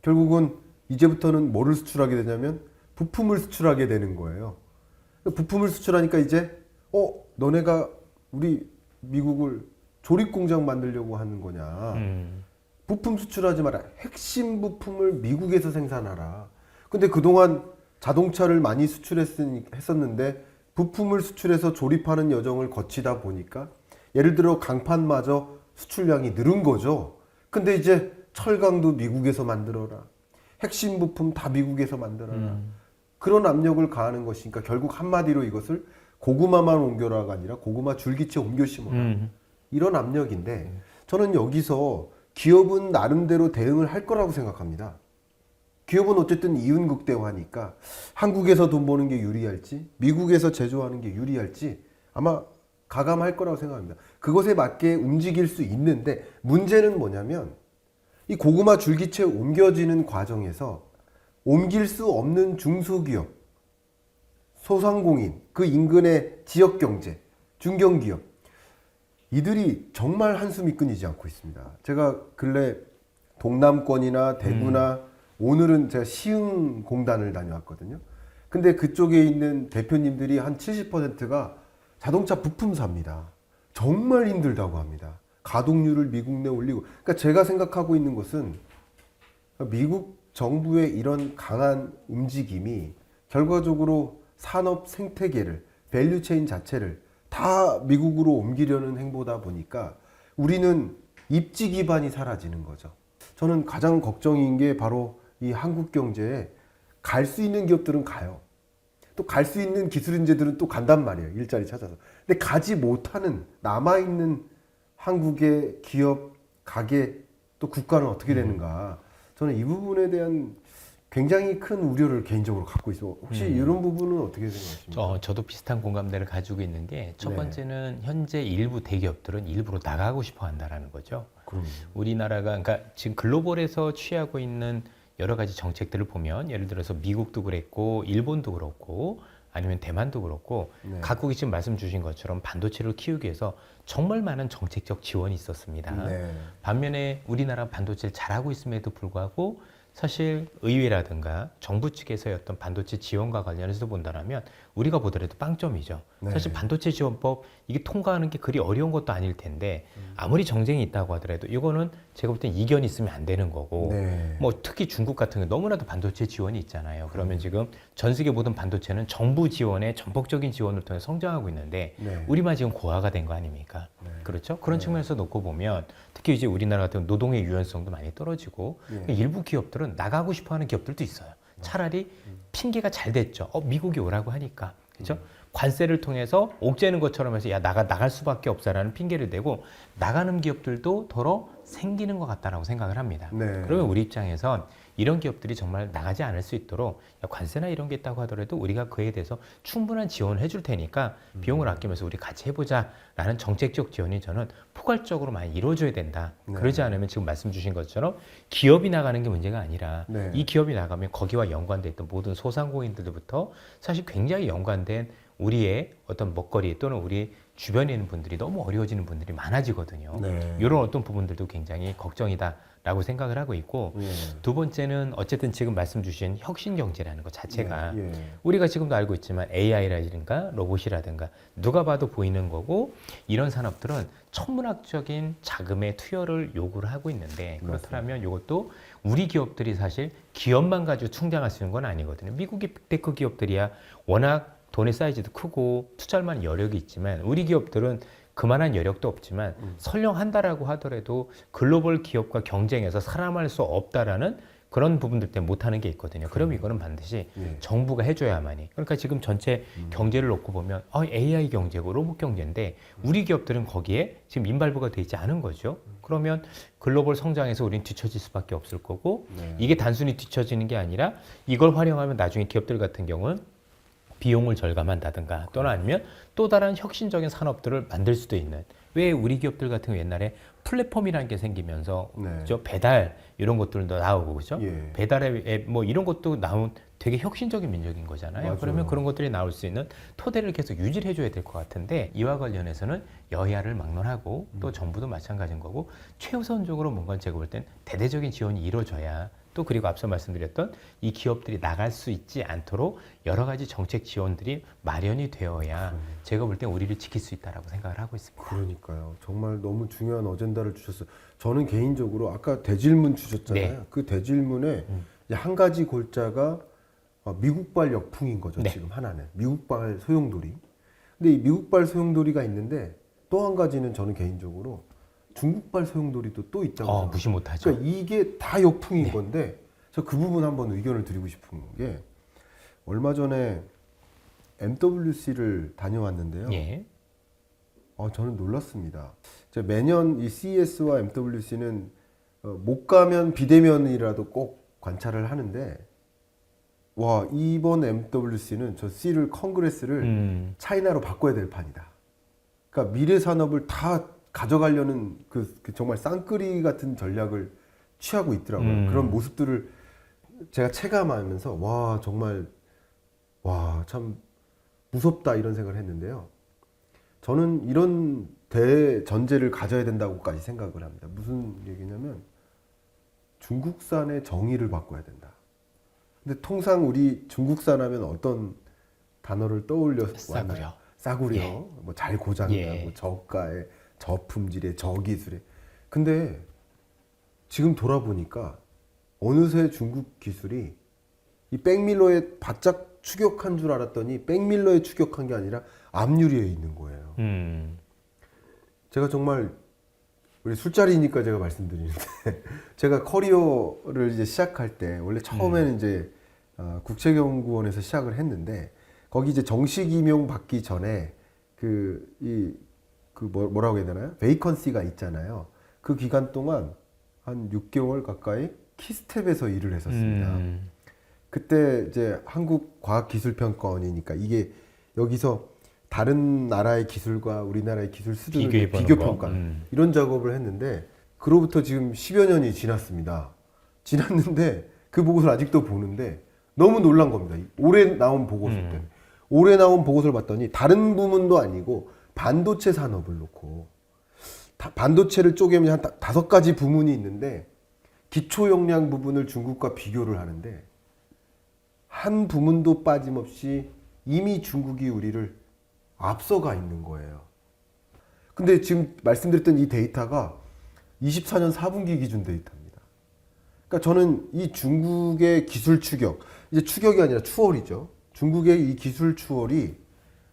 결국은 이제부터는 뭐를 수출하게 되냐면 부품을 수출하게 되는 거예요. 부품을 수출하니까 이제 너네가 우리 미국을 조립 공장 만들려고 하는 거냐. 부품 수출하지 마라. 핵심 부품을 미국에서 생산하라. 근데 그동안 자동차를 많이 했었는데 부품을 수출해서 조립하는 여정을 거치다 보니까 예를 들어 강판마저 수출량이 늘은 거죠. 근데 이제 철강도 미국에서 만들어라. 핵심 부품 다 미국에서 만들어라. 그런 압력을 가하는 것이니까 결국 한마디로 이것을 고구마만 옮겨라가 아니라 고구마 줄기채 옮겨 심어라. 이런 압력인데 저는 여기서 기업은 나름대로 대응을 할 거라고 생각합니다. 기업은 어쨌든 이윤극대화니까 한국에서 돈 버는 게 유리할지 미국에서 제조하는 게 유리할지 아마 가감할 거라고 생각합니다. 그것에 맞게 움직일 수 있는데 문제는 뭐냐면 이 고구마 줄기채 옮겨지는 과정에서 옮길 수 없는 중소기업, 소상공인, 그 인근의 지역경제, 중견기업 이들이 정말 한숨이 끊이지 않고 있습니다. 제가 근래 동남권이나 대구나 오늘은 제가 시흥공단을 다녀왔거든요. 근데 그쪽에 있는 대표님들이 한 70%가 자동차 부품사입니다. 정말 힘들다고 합니다. 가동률을 미국 내 올리고. 그러니까 제가 생각하고 있는 것은 미국 정부의 이런 강한 움직임이 결과적으로 산업 생태계를, 밸류체인 자체를 다 미국으로 옮기려는 행보다 보니까 우리는 입지 기반이 사라지는 거죠. 저는 가장 걱정인 게 바로 이 한국 경제에 갈 수 있는 기업들은 가요. 또 갈 수 있는 기술 인재들은 또 간단 말이에요. 일자리 찾아서. 근데 가지 못하는 남아있는 한국의 기업, 가게, 또 국가는 어떻게 되는가. 저는 이 부분에 대한 굉장히 큰 우려를 개인적으로 갖고 있어요. 혹시 이런 부분은 어떻게 생각하십니까? 저도 비슷한 공감대를 가지고 있는 게 첫 네. 번째는 현재 일부 대기업들은 일부러 나가고 싶어 한다라는 거죠. 그럼요. 우리나라가 그러니까 지금 글로벌에서 취하고 있는 여러 가지 정책들을 보면 예를 들어서 미국도 그랬고 일본도 그렇고 아니면 대만도 그렇고 네. 각국이 지금 말씀 주신 것처럼 반도체를 키우기 위해서 정말 많은 정책적 지원이 있었습니다. 네. 반면에 우리나라 반도체를 잘하고 있음에도 불구하고 사실 의회라든가 정부 측에서의 어떤 반도체 지원과 관련해서 본다면 우리가 보더라도 빵점이죠. 네. 사실 반도체 지원법 이게 통과하는 게 그리 어려운 것도 아닐 텐데 아무리 정쟁이 있다고 하더라도 이거는 제가 볼 땐 이견이 있으면 안 되는 거고 네. 뭐 특히 중국 같은 경우 너무나도 반도체 지원이 있잖아요. 그러면 지금 전 세계 모든 반도체는 정부 지원의 전폭적인 지원을 통해 성장하고 있는데 네. 우리만 지금 고아가 된 거 아닙니까? 네. 그렇죠? 그런 측면에서 놓고 보면 특히 이제 우리나라 같은 노동의 유연성도 많이 떨어지고 네. 일부 기업들은 나가고 싶어하는 기업들도 있어요. 차라리 핑계가 잘 됐죠. 미국이 오라고 하니까. 그렇죠? 관세를 통해서 옥죄는 것처럼 해서 야 나갈 수밖에 없어라는 핑계를 대고 나가는 기업들도 더러 생기는 것 같다라고 생각을 합니다. 네. 그러면 우리 입장에선 이런 기업들이 정말 나가지 않을 수 있도록 야, 관세나 이런 게 있다고 하더라도 우리가 그에 대해서 충분한 지원을 해줄 테니까 비용을 아끼면서 우리 같이 해보자라는 정책적 지원이 저는 포괄적으로 많이 이루어져야 된다. 네. 그러지 않으면 지금 말씀 주신 것처럼 기업이 나가는 게 문제가 아니라 네. 이 기업이 나가면 거기와 연관돼 있던 모든 소상공인들부터 사실 굉장히 연관된 우리의 어떤 먹거리 또는 우리 주변에 있는 분들이 너무 어려워지는 분들이 많아지거든요. 네. 이런 어떤 부분들도 굉장히 걱정이다. 라고 생각을 하고 있고 예. 두 번째는 어쨌든 지금 말씀 주신 혁신 경제라는 것 자체가 예. 우리가 지금도 알고 있지만 AI라든가 로봇이라든가 누가 봐도 보이는 거고 이런 산업들은 천문학적인 자금의 투여를 요구를 하고 있는데 그렇다면 이것도 우리 기업들이 사실 기업만 가지고 충당할 수 있는 건 아니거든요. 미국의 빅테크 기업들이야 워낙 돈의 사이즈도 크고 투자할 만한 여력이 있지만 우리 기업들은 그만한 여력도 없지만 설령 한다라고 하더라도 글로벌 기업과 경쟁해서 살아남을 수 없다라는 그런 부분들 때문에 못하는 게 있거든요. 그럼 이거는 반드시 예. 정부가 해줘야만이. 그러니까 지금 전체 경제를 놓고 보면 AI 경제고 로봇 경제인데 우리 기업들은 거기에 지금 인발부가 돼 있지 않은 거죠. 그러면 글로벌 성장에서 우리는 뒤처질 수밖에 없을 거고 네. 이게 단순히 뒤처지는 게 아니라 이걸 활용하면 나중에 기업들 같은 경우는 비용을 절감한다든가 또는 아니면 또 다른 혁신적인 산업들을 만들 수도 있는 왜 우리 기업들 같은 경우 옛날에 플랫폼이라는 게 생기면서 네. 그죠? 배달 이런 것들도 나오고 그죠? 예. 배달의 앱 뭐 이런 것도 나온 되게 혁신적인 민족인 거잖아요. 맞아요. 그러면 그런 것들이 나올 수 있는 토대를 계속 유지를 해줘야 될 것 같은데 이와 관련해서는 여야를 막론하고 또 정부도 마찬가지인 거고 최우선적으로 뭔가 제가 볼 땐 대대적인 지원이 이루어져야 또 그리고 앞서 말씀드렸던 이 기업들이 나갈 수 있지 않도록 여러 가지 정책 지원들이 마련이 되어야 제가 볼 땐 우리를 지킬 수 있다라고 생각을 하고 있습니다. 그러니까요. 정말 너무 중요한 어젠다를 주셨어요. 저는 개인적으로 아까 대질문 주셨잖아요. 네. 그 대질문에 이제 한 가지 골자가 미국발 역풍인 거죠. 네. 지금 하나는 미국발 소용돌이. 근데 이 미국발 소용돌이가 있는데 또 한 가지는 저는 개인적으로 중국발 소용돌이도 또 있다고 생각해요. 무시 못하죠. 그러니까 이게 다 역풍인 네. 건데 저 그 부분 한번 의견을 드리고 싶은 게 얼마 전에 MWC를 다녀왔는데요. 예. 저는 놀랐습니다. 제가 매년 이 CES와 MWC는 못 가면 비대면이라도 꼭 관찰을 하는데 와 이번 MWC는 저 C를 컨그레스를 차이나로 바꿔야 될 판이다. 그러니까 미래 산업을 다 가져가려는 그 정말 쌍끌이 같은 전략을 취하고 있더라고요. 그런 모습들을 제가 체감하면서 와 정말 와 참 무섭다 이런 생각을 했는데요. 저는 이런 대전제를 가져야 된다고까지 생각을 합니다. 무슨 얘기냐면 중국산의 정의를 바꿔야 된다. 근데 통상 우리 중국산 하면 어떤 단어를 떠올려 싸구려. 왔나요? 싸구려. 예. 뭐 잘 고장나고 예. 저가에 저품질에 저기술에. 근데 지금 돌아보니까 어느새 중국 기술이 이 백밀러에 바짝 추격한 줄 알았더니 백밀러에 추격한 게 아니라 앞유리에 있는 거예요. 제가 정말 우리 술자리니까 제가 말씀드리는데 제가 커리어를 이제 시작할 때 원래 처음에는 이제 국책연구원에서 시작을 했는데 거기 이제 정식 임용 받기 전에 뭐라고 해야 되나요? 베이컨시가 있잖아요. 그 기간 동안 한 6개월 가까이 키스텝에서 일을 했었습니다. 그때 이제 한국과학기술평가원이니까 이게 여기서 다른 나라의 기술과 우리나라의 기술 수준을 비교해보는 비교 거. 평가 이런 작업을 했는데 그로부터 지금 10여 년이 지났습니다. 지났는데 그 보고서를 아직도 보는데 너무 놀란 겁니다. 올해 나온 보고서 때. 올해 나온 보고서를 봤더니 다른 부문도 아니고 반도체 산업을 놓고 반도체를 쪼개면 한 5가지 부문이 있는데 기초 역량 부분을 중국과 비교를 하는데 한 부문도 빠짐없이 이미 중국이 우리를 앞서가 있는 거예요. 근데 지금 말씀드렸던 이 데이터가 24년 4분기 기준 데이터입니다. 그러니까 저는 이 중국의 기술 추격, 이제 추격이 아니라 추월이죠. 중국의 이 기술 추월이,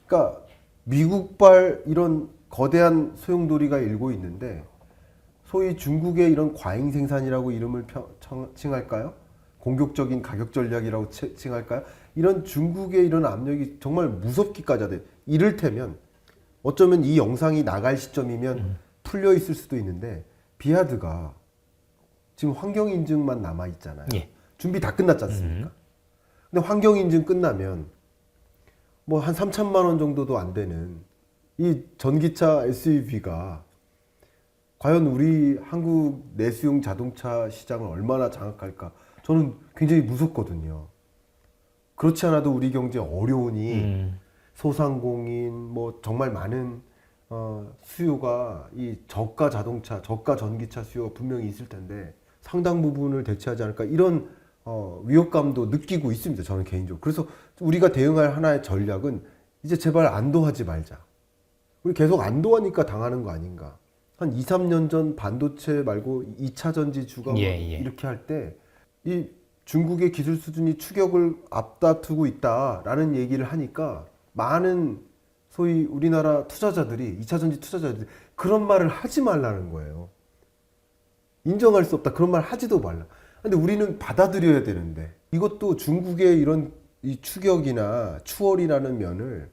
그러니까 미국발 이런 거대한 소용돌이가 일고 있는데 소위 중국의 이런 과잉 생산이라고 이름을 칭할까요? 공격적인 가격 전략이라고 칭할까요? 이런 중국의 이런 압력이 정말 무섭기까지 하대. 이를테면 어쩌면 이 영상이 나갈 시점이면 풀려 있을 수도 있는데 비하드가 지금 환경 인증만 남아 있잖아요. 예. 준비 다 끝났지 않습니까? 근데 환경 인증 끝나면 뭐 한 3천만 원 정도도 안 되는 이 전기차 SUV가 과연 우리 한국 내수용 자동차 시장을 얼마나 장악할까? 저는 굉장히 무섭거든요. 그렇지 않아도 우리 경제 어려우니 소상공인 뭐 정말 많은 수요가 이 저가 자동차, 저가 전기차 수요가 분명히 있을 텐데 상당 부분을 대체하지 않을까 이런 위협감도 느끼고 있습니다. 저는 개인적으로. 그래서 우리가 대응할 하나의 전략은 이제 제발 안도하지 말자. 우리 계속 안도하니까 당하는 거 아닌가. 한 2, 3년 전 반도체 말고 2차 전지주가 이렇게 할 때 이 중국의 기술 수준이 추격을 앞다투고 있다라는 얘기를 하니까 많은 소위 우리나라 투자자들이 2차 전지 투자자들이 그런 말을 하지 말라는 거예요. 인정할 수 없다. 그런 말 하지도 말라. 근데 우리는 받아들여야 되는데 이것도 중국의 이런 이 추격이나 추월이라는 면을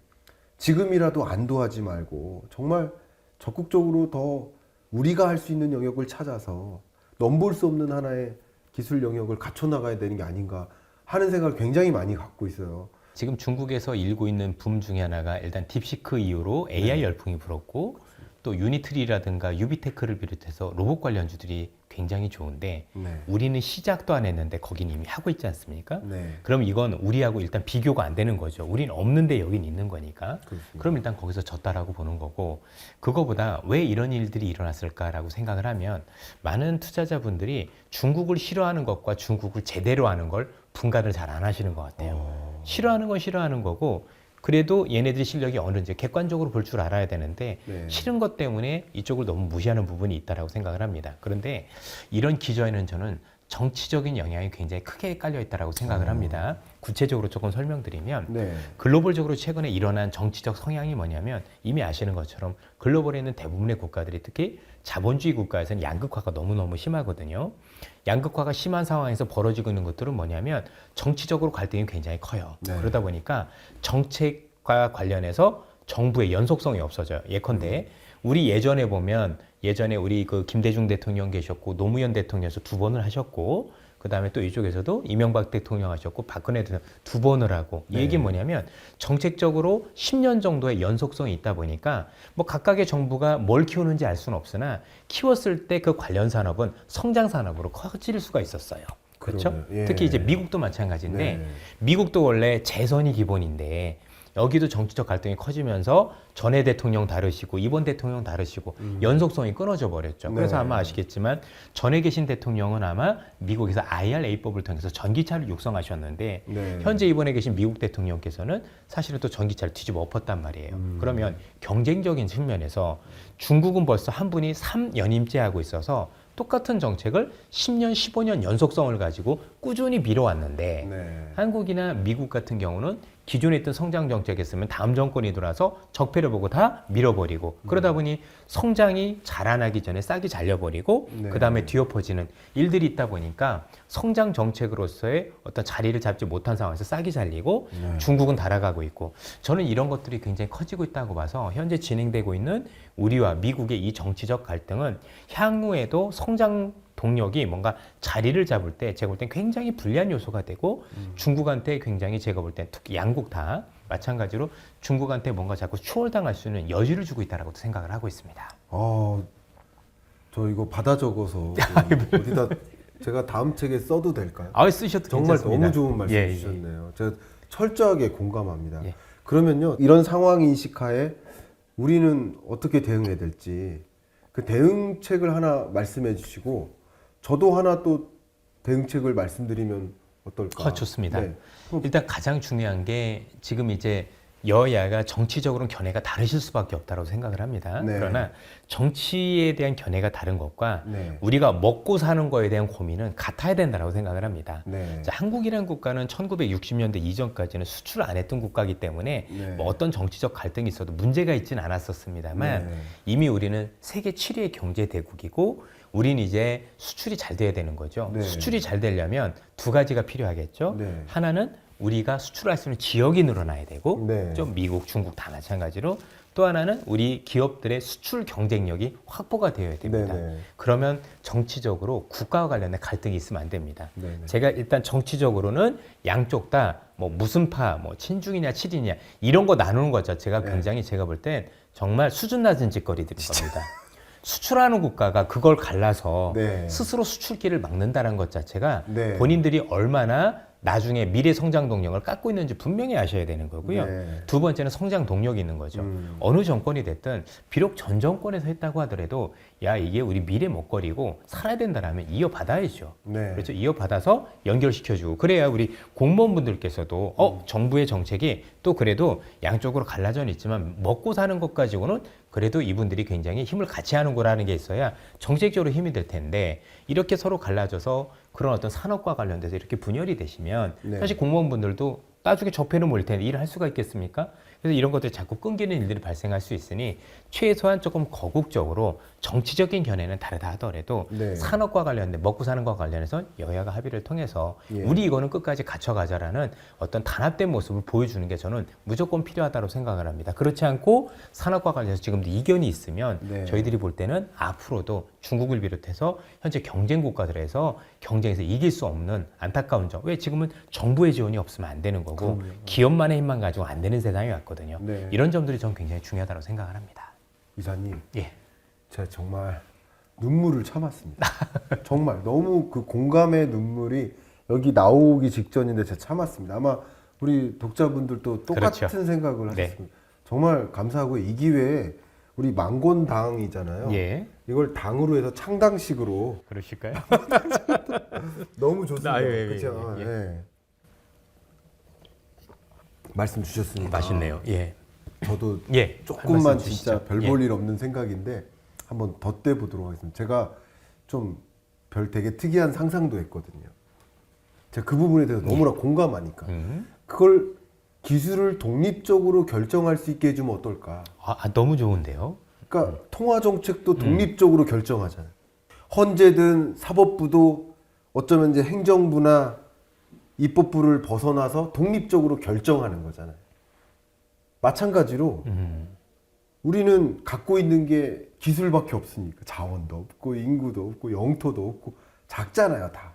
지금이라도 안도하지 말고 정말 적극적으로 더 우리가 할 수 있는 영역을 찾아서 넘볼 수 없는 하나의 기술 영역을 갖춰 나가야 되는 게 아닌가 하는 생각을 굉장히 많이 갖고 있어요. 지금 중국에서 일고 있는 붐 중에 하나가 일단 딥시크 이후로 AI 열풍이 불었고 또 유니트리라든가 유비테크를 비롯해서 로봇 관련주들이 굉장히 좋은데 네. 우리는 시작도 안 했는데 거긴 이미 하고 있지 않습니까? 네. 그럼 이건 우리하고 일단 비교가 안 되는 거죠. 우린 없는데 여긴 있는 거니까. 그렇습니다. 그럼 일단 거기서 졌다라고 보는 거고 그거보다 왜 이런 일들이 일어났을까라고 생각을 하면 많은 투자자분들이 중국을 싫어하는 것과 중국을 제대로 하는 걸 분간을 잘 안 하시는 것 같아요. 싫어하는 건 싫어하는 거고 그래도 얘네들이 실력이 어느인지 객관적으로 볼 줄 알아야 되는데 네. 싫은 것 때문에 이쪽을 너무 무시하는 부분이 있다라고 생각을 합니다. 그런데 이런 기저에는 저는 정치적인 영향이 굉장히 크게 깔려 있다라고 생각을 합니다. 구체적으로 조금 설명드리면 네. 글로벌적으로 최근에 일어난 정치적 성향이 뭐냐면 이미 아시는 것처럼 글로벌에 있는 대부분의 국가들이 특히 자본주의 국가에서는 양극화가 너무너무 심하거든요. 양극화가 심한 상황에서 벌어지고 있는 것들은 뭐냐면 정치적으로 갈등이 굉장히 커요. 네. 그러다 보니까 정책과 관련해서 정부의 연속성이 없어져요. 예컨대 우리 예전에 보면 예전에 우리 그 김대중 대통령 계셨고 노무현 대통령에서 2번을 하셨고 그다음에 또 이쪽에서도 이명박 대통령 하셨고 박근혜 대통령 2번을 하고 이 얘기는 뭐냐면 정책적으로 10년 정도의 연속성이 있다 보니까 뭐 각각의 정부가 뭘 키우는지 알 수는 없으나 키웠을 때 그 관련 산업은 성장 산업으로 커질 수가 있었어요. 그렇죠? 그러네요. 예. 특히 이제 미국도 마찬가지인데 네. 미국도 원래 재선이 기본인데 여기도 정치적 갈등이 커지면서 전에 대통령 다르시고 이번 대통령 다르시고 연속성이 끊어져 버렸죠. 그래서 네. 아마 아시겠지만 전에 계신 대통령은 아마 미국에서 IRA법을 통해서 전기차를 육성하셨는데 네. 현재 이번에 계신 미국 대통령께서는 사실은 또 전기차를 뒤집어 엎었단 말이에요. 그러면 경쟁적인 측면에서 중국은 벌써 한 분이 3연임제 하고 있어서 똑같은 정책을 10년, 15년 연속성을 가지고 꾸준히 밀어왔는데 네. 한국이나 미국 같은 경우는 기존에 있던 성장 정책이었으면 다음 정권이 돌아서 적폐를 보고 다 밀어버리고 그러다 보니 성장이 자라나기 전에 싹이 잘려버리고 네. 그 다음에 뒤엎어지는 일들이 있다 보니까 성장 정책으로서의 어떤 자리를 잡지 못한 상황에서 싹이 잘리고 네. 중국은 달아가고 있고 저는 이런 것들이 굉장히 커지고 있다고 봐서 현재 진행되고 있는 우리와 미국의 이 정치적 갈등은 향후에도 성장 동력이 뭔가 자리를 잡을 때 제가 볼 땐 굉장히 불리한 요소가 되고 중국한테 굉장히 제가 볼 땐 특히 양국 다 마찬가지로 중국한테 뭔가 자꾸 추월당할 수 있는 여지를 주고 있다라고 생각을 하고 있습니다. 저 이거 받아 적어서 어디다 제가 다음 책에 써도 될까요? 쓰셔도 정말 괜찮습니다. 너무 좋은 말씀 예, 주셨네요. 제가 철저하게 공감합니다. 예. 그러면요, 이런 상황 인식하에 우리는 어떻게 대응해야 될지 그 대응책을 하나 말씀해 주시고 저도 하나 또 대응책을 말씀드리면 어떨까? 좋습니다. 네. 일단 가장 중요한 게 지금 이제 여야가 정치적으로는 견해가 다르실 수밖에 없다고 생각을 합니다. 네. 그러나 정치에 대한 견해가 다른 것과 네. 우리가 먹고 사는 거에 대한 고민은 같아야 된다고 생각을 합니다. 네. 자, 한국이라는 국가는 1960년대 이전까지는 수출을 안 했던 국가이기 때문에 네. 뭐 어떤 정치적 갈등이 있어도 문제가 있지는 않았었습니다만 네. 이미 우리는 세계 7위의 경제 대국이고 우리는 이제 수출이 잘 돼야 되는 거죠. 네. 수출이 잘 되려면 두 가지가 필요하겠죠. 네. 하나는 우리가 수출할 수 있는 지역이 늘어나야 되고 네. 좀 미국, 중국 다 마찬가지로 또 하나는 우리 기업들의 수출 경쟁력이 확보가 되어야 됩니다. 네네. 그러면 정치적으로 국가와 관련된 갈등이 있으면 안 됩니다. 네네. 제가 일단 정치적으로는 양쪽 다 뭐 무슨 파, 뭐 친중이냐 친이냐 이런 거 나누는 것 자체가 네. 굉장히 제가 볼 땐 정말 수준 낮은 짓거리들인 겁니다. 수출하는 국가가 그걸 갈라서 네. 스스로 수출길을 막는다는 것 자체가 네. 본인들이 얼마나 나중에 미래 성장 동력을 깎고 있는지 분명히 아셔야 되는 거고요. 네. 두 번째는 성장 동력이 있는 거죠. 어느 정권이 됐든 비록 전 정권에서 했다고 하더라도 야 이게 우리 미래 먹거리고 살아야 된다라면 이어받아야죠. 네. 그렇죠. 이어받아서 연결시켜주고 그래야 우리 공무원분들께서도 정부의 정책이 또 그래도 양쪽으로 갈라져 있지만 먹고 사는 것 가지고는 그래도 이분들이 굉장히 힘을 같이 하는 거라는 게 있어야 정책적으로 힘이 될 텐데 이렇게 서로 갈라져서 그런 어떤 산업과 관련돼서 이렇게 분열이 되시면 네. 사실 공무원분들도 나중에 접해는 모일 텐데 일을 할 수가 있겠습니까? 그래서 이런 것들이 자꾸 끊기는 일들이 발생할 수 있으니 최소한 조금 거국적으로 정치적인 견해는 다르다 하더라도 네. 산업과 관련된 먹고 사는 것과 관련해서 여야가 합의를 통해서 예. 우리 이거는 끝까지 갖춰가자라는 어떤 단합된 모습을 보여주는 게 저는 무조건 필요하다고 생각을 합니다. 그렇지 않고 산업과 관련해서 지금도 이견이 있으면 네. 저희들이 볼 때는 앞으로도 중국을 비롯해서 현재 경쟁 국가들에서 경쟁에서 이길 수 없는 안타까운 점. 왜 지금은 정부의 지원이 없으면 안 되는 거고 그럼요. 기업만의 힘만 가지고 안 되는 세상이 왔거든요. 네. 이런 점들이 저는 굉장히 중요하다고 생각을 합니다. 이사님, 예. 제가 정말 눈물을 참았습니다. 정말 너무 그 공감의 눈물이 여기 나오기 직전인데 제가 참았습니다. 아마 우리 독자분들도 똑같은 그렇죠. 생각을 네. 하셨습니다. 정말 감사하고 이 기회에 우리 망곤당이잖아요. 예. 이걸 당으로 해서 창당식으로 그러실까요? 너무 좋습니다. 예, 예, 그렇죠. 예, 예. 말씀 주셨으니까 맛있네요. 예. 저도 예. 한 조금만 말씀 진짜 주시죠. 별 볼 일 없는 생각인데 한번 덧대 보도록 하겠습니다. 제가 좀 별 되게 특이한 상상도 했거든요. 제가 그 부분에 대해서 너무나 공감하니까 그걸 기술을 독립적으로 결정할 수 있게 해주면 어떨까? 너무 좋은데요. 그러니까 통화 정책도 독립적으로 결정하잖아요. 헌재든 사법부도 어쩌면 이제 행정부나 입법부를 벗어나서 독립적으로 결정하는 거잖아요. 마찬가지로 우리는 갖고 있는 게 기술밖에 없으니까 자원도 없고 인구도 없고 영토도 없고 작잖아요, 다.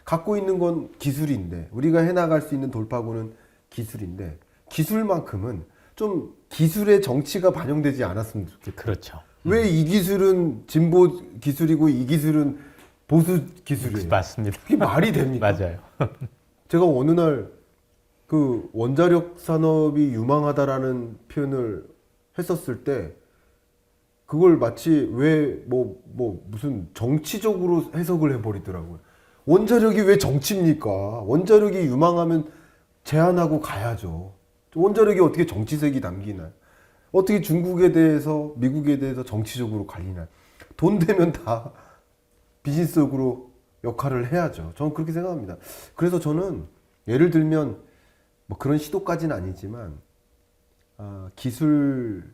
갖고 있는 건 기술인데 우리가 해나갈 수 있는 돌파구는 기술인데 기술만큼은 좀 기술의 정치가 반영되지 않았으면 좋겠다. 그렇죠. 왜 이 기술은 진보 기술이고 이 기술은 보수 기술이에요? 맞습니다. 그게 말이 됩니까? 맞아요. 제가 어느 날 그 원자력 산업이 유망하다라는 표현을 했었을 때 그걸 마치 왜 무슨 정치적으로 해석을 해버리더라고요. 원자력이 왜 정치입니까? 원자력이 유망하면 제한하고 가야죠. 원자력이 어떻게 정치색이 담기나요? 어떻게 중국에 대해서 미국에 대해서 정치적으로 갈리나요? 돈 되면 다 비즈니스적으로 역할을 해야죠. 저는 그렇게 생각합니다. 그래서 저는 예를 들면 뭐 그런 시도까지는 아니지만 기술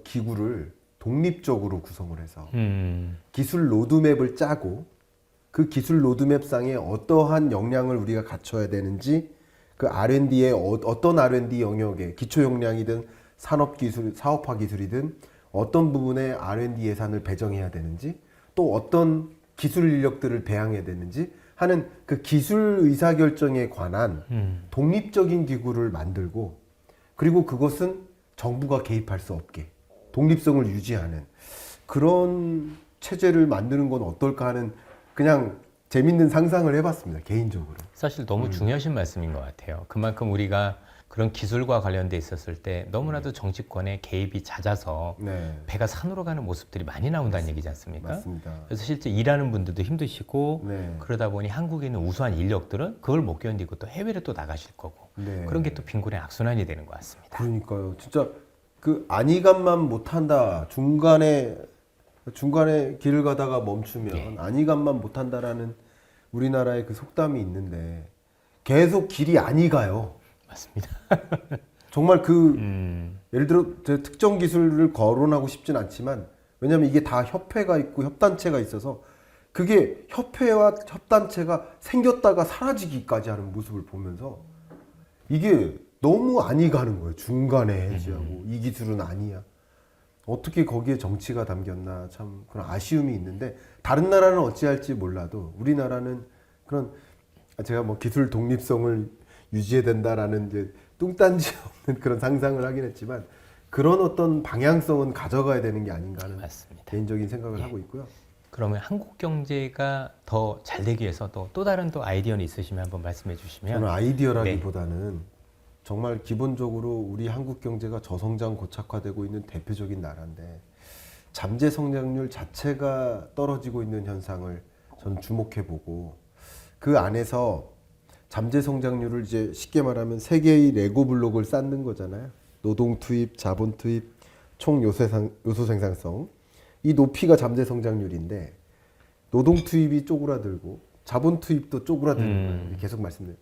기구를 독립적으로 구성을 해서 기술 로드맵을 짜고 그 기술 로드맵상에 어떠한 역량을 우리가 갖춰야 되는지 그 R&D의 어떤 R&D 영역에 기초 역량이든 산업기술, 사업화 기술이든 어떤 부분에 R&D 예산을 배정해야 되는지 또 어떤 기술 인력들을 배양해야 되는지 하는 그 기술 의사결정에 관한 독립적인 기구를 만들고 그리고 그것은 정부가 개입할 수 없게 독립성을 유지하는 그런 체제를 만드는 건 어떨까 하는 그냥 재밌는 상상을 해봤습니다. 개인적으로. 사실 너무 중요하신 말씀인 것 같아요. 그만큼 우리가 그런 기술과 관련돼 있었을 때 너무나도 정치권의 개입이 잦아서 네. 배가 산으로 가는 모습들이 많이 나온다는 얘기지 않습니까? 맞습니다. 그래서 실제 일하는 분들도 힘드시고 네. 그러다 보니 한국에 있는 우수한 인력들은 그걸 못 견디고 또 해외로 또 나가실 거고 네. 그런 게 또 빈곤의 악순환이 되는 것 같습니다. 그러니까요. 진짜 그 안이감만 못한다. 중간에 길을 가다가 멈추면 예. 안이감만 못한다라는 우리나라의 그 속담이 있는데 계속 길이 아니 가요. 맞습니다. 정말 그 예를 들어 제 특정 기술을 거론하고 싶진 않지만 왜냐하면 이게 다 협회가 있고 협단체가 있어서 그게 협회와 협단체가 생겼다가 사라지기까지 하는 모습을 보면서 이게 너무 아니 가는 거예요. 중간에 해지하고 이 기술은 아니야. 어떻게 거기에 정치가 담겼나 참 그런 아쉬움이 있는데 다른 나라는 어찌할지 몰라도 우리나라는 그런 제가 뭐 기술 독립성을 유지해야 된다라는 이제 뚱딴지 없는 그런 상상을 하긴 했지만 그런 어떤 방향성은 가져가야 되는 게 아닌가 하는 맞습니다. 개인적인 생각을 하고 있고요. 그러면 한국 경제가 더 잘 되기 위해서 또 다른 또 아이디어는 있으시면 한번 말씀해 주시면. 저는 아이디어라기보다는 정말 기본적으로 우리 한국 경제가 저성장 고착화되고 있는 대표적인 나라인데 잠재 성장률 자체가 떨어지고 있는 현상을 저는 주목해보고 그 안에서 잠재 성장률을 이제 쉽게 말하면 세 개의 레고 블록을 쌓는 거잖아요. 노동 투입, 자본 투입, 총 요소 생산성. 이 높이가 잠재 성장률인데 노동 투입이 쪼그라들고 자본 투입도 쪼그라드는 거예요. 계속 말씀드려요.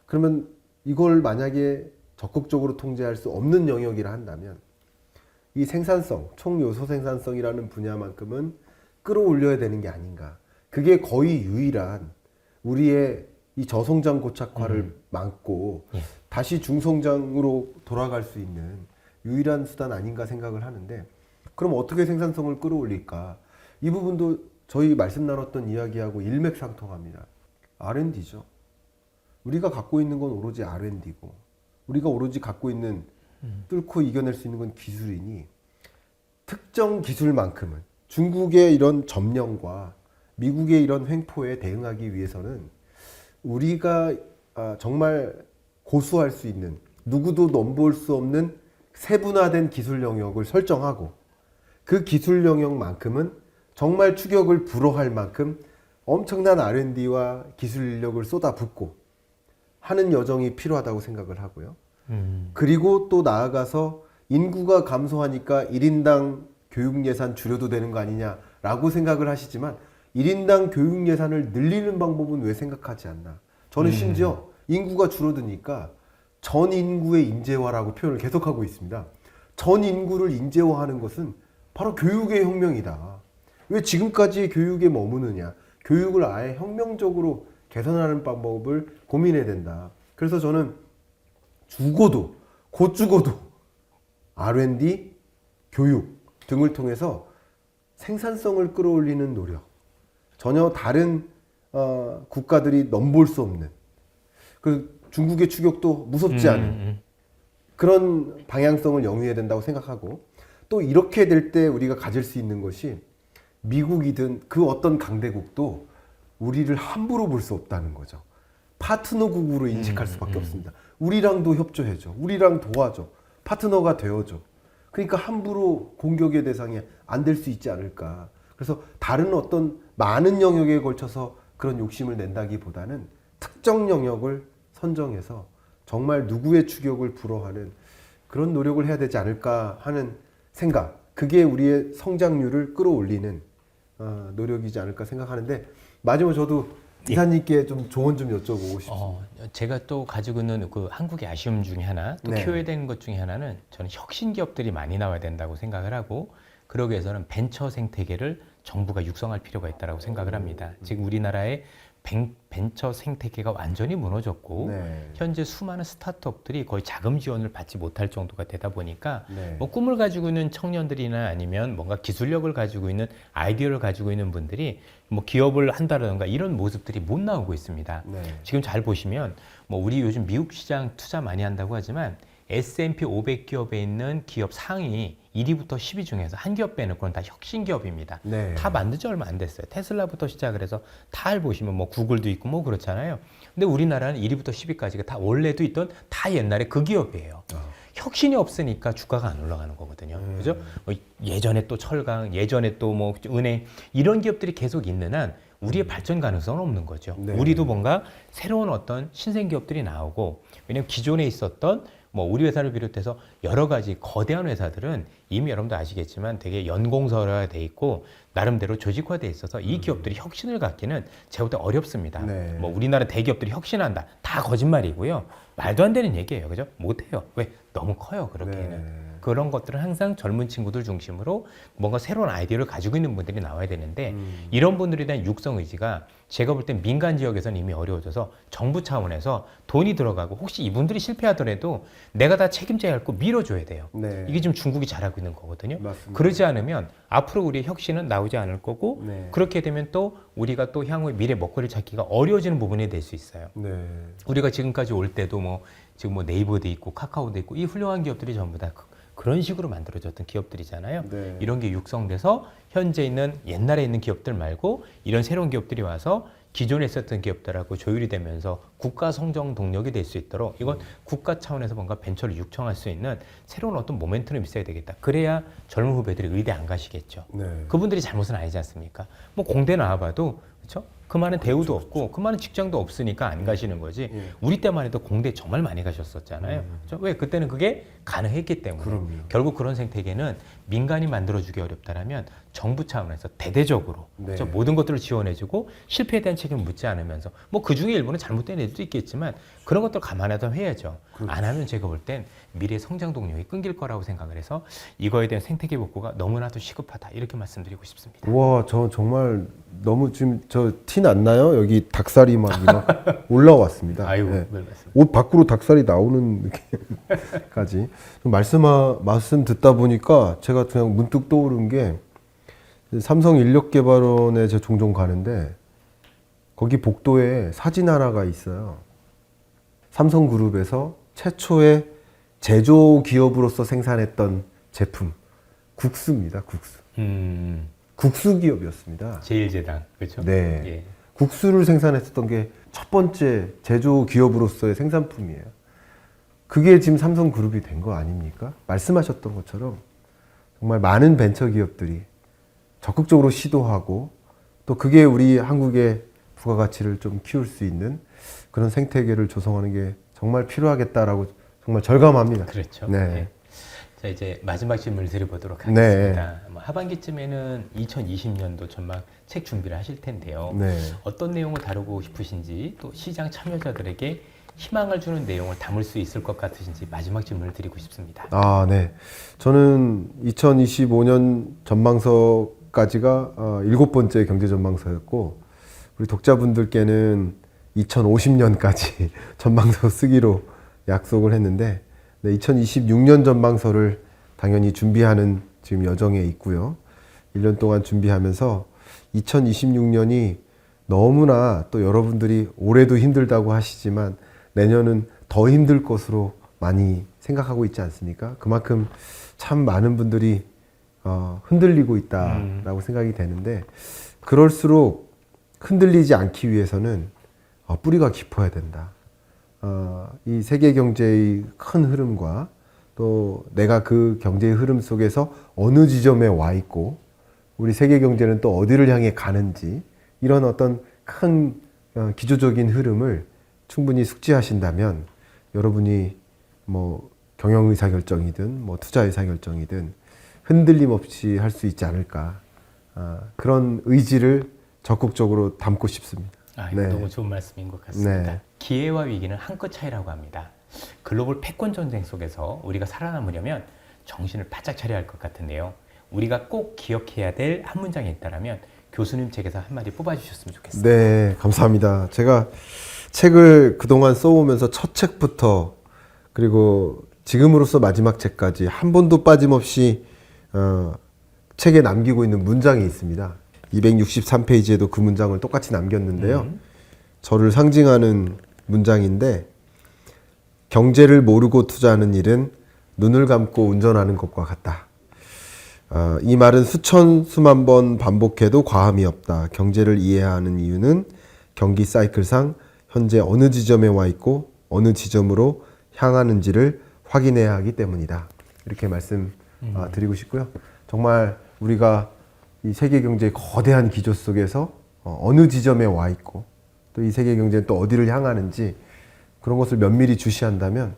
그러면 이걸 만약에 적극적으로 통제할 수 없는 영역이라 한다면 이 생산성, 총 요소 생산성이라는 분야만큼은 끌어올려야 되는 게 아닌가. 그게 거의 유일한 우리의 이 저성장 고착화를 막고 다시 중성장으로 돌아갈 수 있는 유일한 수단 아닌가 생각을 하는데 그럼 어떻게 생산성을 끌어올릴까? 이 부분도 저희 말씀 나눴던 이야기하고 일맥상통합니다. R&D죠. 우리가 갖고 있는 건 오로지 R&D고 우리가 오로지 갖고 있는 뚫고 이겨낼 수 있는 건 기술이니 특정 기술만큼은 중국의 이런 점령과 미국의 이런 횡포에 대응하기 위해서는 우리가 정말 고수할 수 있는 누구도 넘볼 수 없는 세분화된 기술 영역을 설정하고 그 기술 영역만큼은 정말 추격을 불허할 만큼 엄청난 R&D와 기술 인력을 쏟아붓고 하는 여정이 필요하다고 생각을 하고요. 그리고 또 나아가서 인구가 감소하니까 1인당 교육 예산 줄여도 되는 거 아니냐라고 생각을 하시지만 1인당 교육 예산을 늘리는 방법은 왜 생각하지 않나. 저는 심지어 인구가 줄어드니까 전 인구의 인재화라고 표현을 계속하고 있습니다. 전 인구를 인재화하는 것은 바로 교육의 혁명이다. 왜 지금까지 교육에 머무느냐. 교육을 아예 혁명적으로 개선하는 방법을 고민해야 된다. 그래서 저는 죽어도 곧 죽어도 R&D, 교육 등을 통해서 생산성을 끌어올리는 노력, 전혀 다른 국가들이 넘볼 수 없는 그 중국의 추격도 무섭지 않은 그런 방향성을 영위해야 된다고 생각하고 또 이렇게 될 때 우리가 가질 수 있는 것이 미국이든 그 어떤 강대국도 우리를 함부로 볼 수 없다는 거죠. 파트너국으로 인식할 수밖에 없습니다. 우리랑도 협조해줘. 우리랑 도와줘. 파트너가 되어줘. 그러니까 함부로 공격의 대상이 안 될 수 있지 않을까. 그래서 다른 어떤 많은 영역에 걸쳐서 그런 욕심을 낸다기보다는 특정 영역을 선정해서 정말 누구의 추격을 불허하는 그런 노력을 해야 되지 않을까 하는 생각. 그게 우리의 성장률을 끌어올리는 노력이지 않을까 생각하는데 마지막으로 저도 이사님께 좀 조언 좀 여쭤보고 싶습니다. 제가 또 가지고 있는 그 한국의 아쉬움 중에 하나, 또 키워야 되는 것 중에 하나는 저는 혁신 기업들이 많이 나와야 된다고 생각을 하고 그러기 위해서는 벤처 생태계를 정부가 육성할 필요가 있다고 생각을 합니다. 지금 우리나라의 벤처 생태계가 완전히 무너졌고 현재 수많은 스타트업들이 거의 자금 지원을 받지 못할 정도가 되다 보니까 뭐 꿈을 가지고 있는 청년들이나 아니면 뭔가 기술력을 가지고 있는 아이디어를 가지고 있는 분들이 뭐 기업을 한다든가 이런 모습들이 못 나오고 있습니다. 지금 잘 보시면 뭐 우리 요즘 미국 시장 투자 많이 한다고 하지만 S&P 500 기업에 있는 기업 상위 1위부터 10위 중에서 한 기업 빼는 건 다 혁신 기업입니다. 다 만든 지 얼마 안 됐어요. 테슬라부터 시작을 해서 다 보시면 뭐 구글도 있고 뭐 그렇잖아요. 근데 우리나라는 1위부터 10위까지가 다 원래도 있던 다 옛날에 그 기업이에요. 혁신이 없으니까 주가가 안 올라가는 거거든요. 그죠? 뭐 예전에 또 철강, 예전에 또 뭐 은행 이런 기업들이 계속 있는 한 우리의 발전 가능성은 없는 거죠. 우리도 뭔가 새로운 어떤 신생 기업들이 나오고 왜냐면 기존에 있었던 뭐 우리 회사를 비롯해서 여러 가지 거대한 회사들은 이미 여러분도 아시겠지만 되게 연공서열화 돼 있고 나름대로 조직화돼 있어서 이 기업들이 혁신을 갖기는 제가 볼 때 어렵습니다. 뭐 우리나라 대기업들이 혁신한다. 다 거짓말이고요. 말도 안 되는 얘기예요. 그죠? 못해요. 왜? 너무 커요. 그렇게는. 그런 것들은 항상 젊은 친구들 중심으로 뭔가 새로운 아이디어를 가지고 있는 분들이 나와야 되는데 이런 분들에 대한 육성 의지가 제가 볼 땐 민간 지역에서는 이미 어려워져서 정부 차원에서 돈이 들어가고 혹시 이분들이 실패하더라도 내가 다 책임져야 할 거 밀어줘야 돼요. 이게 지금 중국이 잘하고 있는 거거든요. 맞습니다. 그러지 않으면 앞으로 우리의 혁신은 나오지 않을 거고 그렇게 되면 또 우리가 또 향후에 미래 먹거리를 찾기가 어려워지는 부분이 될 수 있어요. 우리가 지금까지 올 때도 뭐 지금 뭐 네이버도 있고 카카오도 있고 이 훌륭한 기업들이 전부 다 그런 식으로 만들어졌던 기업들이잖아요. 네. 이런 게 육성돼서 현재 있는 옛날에 있는 기업들 말고 이런 새로운 기업들이 와서 기존에 있었던 기업들하고 조율이 되면서 국가 성장 동력이 될 수 있도록 이건 국가 차원에서 뭔가 벤처를 육성할 수 있는 새로운 어떤 모멘텀이 있어야 되겠다. 그래야 젊은 후배들이 의대 안 가시겠죠. 네. 그분들이 잘못은 아니지 않습니까? 뭐 공대 나와봐도 그렇죠? 그 많은 대우도 없고 그 많은 직장도 없으니까 안 가시는 거지. 예. 우리 때만 해도 공대 정말 많이 가셨었잖아요. 그렇죠? 왜? 그때는 그게 가능했기 때문에. 그럼요. 결국 그런 생태계는 민간이 만들어주기 어렵다라면 정부 차원에서 대대적으로 네. 그렇죠? 모든 것들을 지원해주고 실패에 대한 책임을 묻지 않으면서 뭐 그중에 일부는 잘못된 애들도 있겠지만 그런 것들 감안하다 해야죠. 그렇죠. 안 하면 제가 볼 땐 미래 성장 동력이 끊길 거라고 생각을 해서 이거에 대한 생태계 복구가 너무나도 시급하다 이렇게 말씀드리고 싶습니다. 와, 저 정말 너무 지금 저 티 안 나요? 여기 닭살이 막 이렇게 올라왔습니다. 아이고, 네. 별 말씀. 옷 밖으로 닭살이 나오는 느낌까지. 말씀 듣다 보니까 제가 그냥 문득 떠오른 게 삼성 인력개발원에 제가 종종 가는데 거기 복도에 사진 하나가 있어요. 삼성그룹에서 최초의 제조 기업으로서 생산했던 제품 국수입니다. 국수. 국수 기업이었습니다. 제일제당 그렇죠? 네. 예. 국수를 생산했었던 게 첫 번째 제조 기업으로서의 생산품이에요. 그게 지금 삼성그룹이 된 거 아닙니까? 말씀하셨던 것처럼 정말 많은 벤처 기업들이 적극적으로 시도하고 또 그게 우리 한국의 부가가치를 좀 키울 수 있는 그런 생태계를 조성하는 게 정말 필요하겠다라고 정말 절감합니다. 그렇죠. 네. 네. 자 이제 마지막 질문을 드려보도록 네. 하겠습니다. 아마 하반기쯤에는 2020년도 전망 책 준비를 하실 텐데요. 네. 어떤 내용을 다루고 싶으신지 또 시장 참여자들에게 희망을 주는 내용을 담을 수 있을 것 같으신지 마지막 질문을 드리고 싶습니다. 아, 네. 저는 2025년 전망서까지가 7번째 경제 전망서였고 우리 독자분들께는 2050년까지 전망서 쓰기로 약속을 했는데 네, 2026년 전망서를 당연히 준비하는 지금 여정에 있고요. 1년 동안 준비하면서 2026년이 너무나 또 여러분들이 올해도 힘들다고 하시지만 내년은 더 힘들 것으로 많이 생각하고 있지 않습니까? 그만큼 참 많은 분들이 흔들리고 있다라고 생각이 되는데 그럴수록 흔들리지 않기 위해서는 뿌리가 깊어야 된다. 이 세계 경제의 큰 흐름과 또 내가 그 경제의 흐름 속에서 어느 지점에 와 있고 우리 세계 경제는 또 어디를 향해 가는지 이런 어떤 큰 기초적인 흐름을 충분히 숙지하신다면 여러분이 뭐 경영 의사 결정이든 뭐 투자 의사 결정이든 흔들림 없이 할 수 있지 않을까 그런 의지를 적극적으로 담고 싶습니다. 네. 너무 좋은 말씀인 것 같습니다. 네. 기회와 위기는 한 끗 차이라고 합니다. 글로벌 패권 전쟁 속에서 우리가 살아남으려면 정신을 바짝 차려야 할 것 같은데요. 우리가 꼭 기억해야 될 한 문장이 있다면 교수님 책에서 한마디 뽑아주셨으면 좋겠습니다. 네, 감사합니다. 제가 책을 그동안 써오면서 첫 책부터 그리고 지금으로서 마지막 책까지 한 번도 빠짐없이 책에 남기고 있는 문장이 있습니다. 263페이지에도 그 문장을 똑같이 남겼는데요. 저를 상징하는 문장인데 경제를 모르고 투자하는 일은 눈을 감고 운전하는 것과 같다. 이 말은 수만 번 반복해도 과함이 없다. 경제를 이해하는 이유는 경기 사이클상 현재 어느 지점에 와 있고 어느 지점으로 향하는지를 확인해야 하기 때문이다. 이렇게 말씀 드리고 싶고요. 정말 우리가 이 세계 경제의 거대한 기조 속에서 어느 지점에 와 있고 또 이 세계 경제는 또 어디를 향하는지 그런 것을 면밀히 주시한다면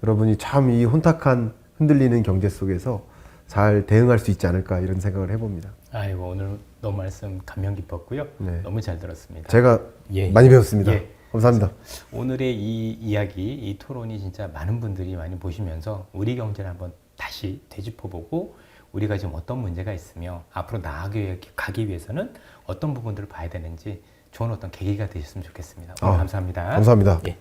여러분이 참 이 혼탁한 흔들리는 경제 속에서 잘 대응할 수 있지 않을까 이런 생각을 해봅니다. 아이고 오늘 너무 말씀 감명 깊었고요. 네. 너무 잘 들었습니다. 제가 예. 많이 배웠습니다. 예. 감사합니다. 오늘의 이 이야기, 이 토론이 진짜 많은 분들이 많이 보시면서 우리 경제를 한번 다시 되짚어보고 우리가 지금 어떤 문제가 있으며 앞으로 나아가기 위해서는 어떤 부분들을 봐야 되는지 좋은 어떤 계기가 되셨으면 좋겠습니다. 오늘 감사합니다. 감사합니다. 예.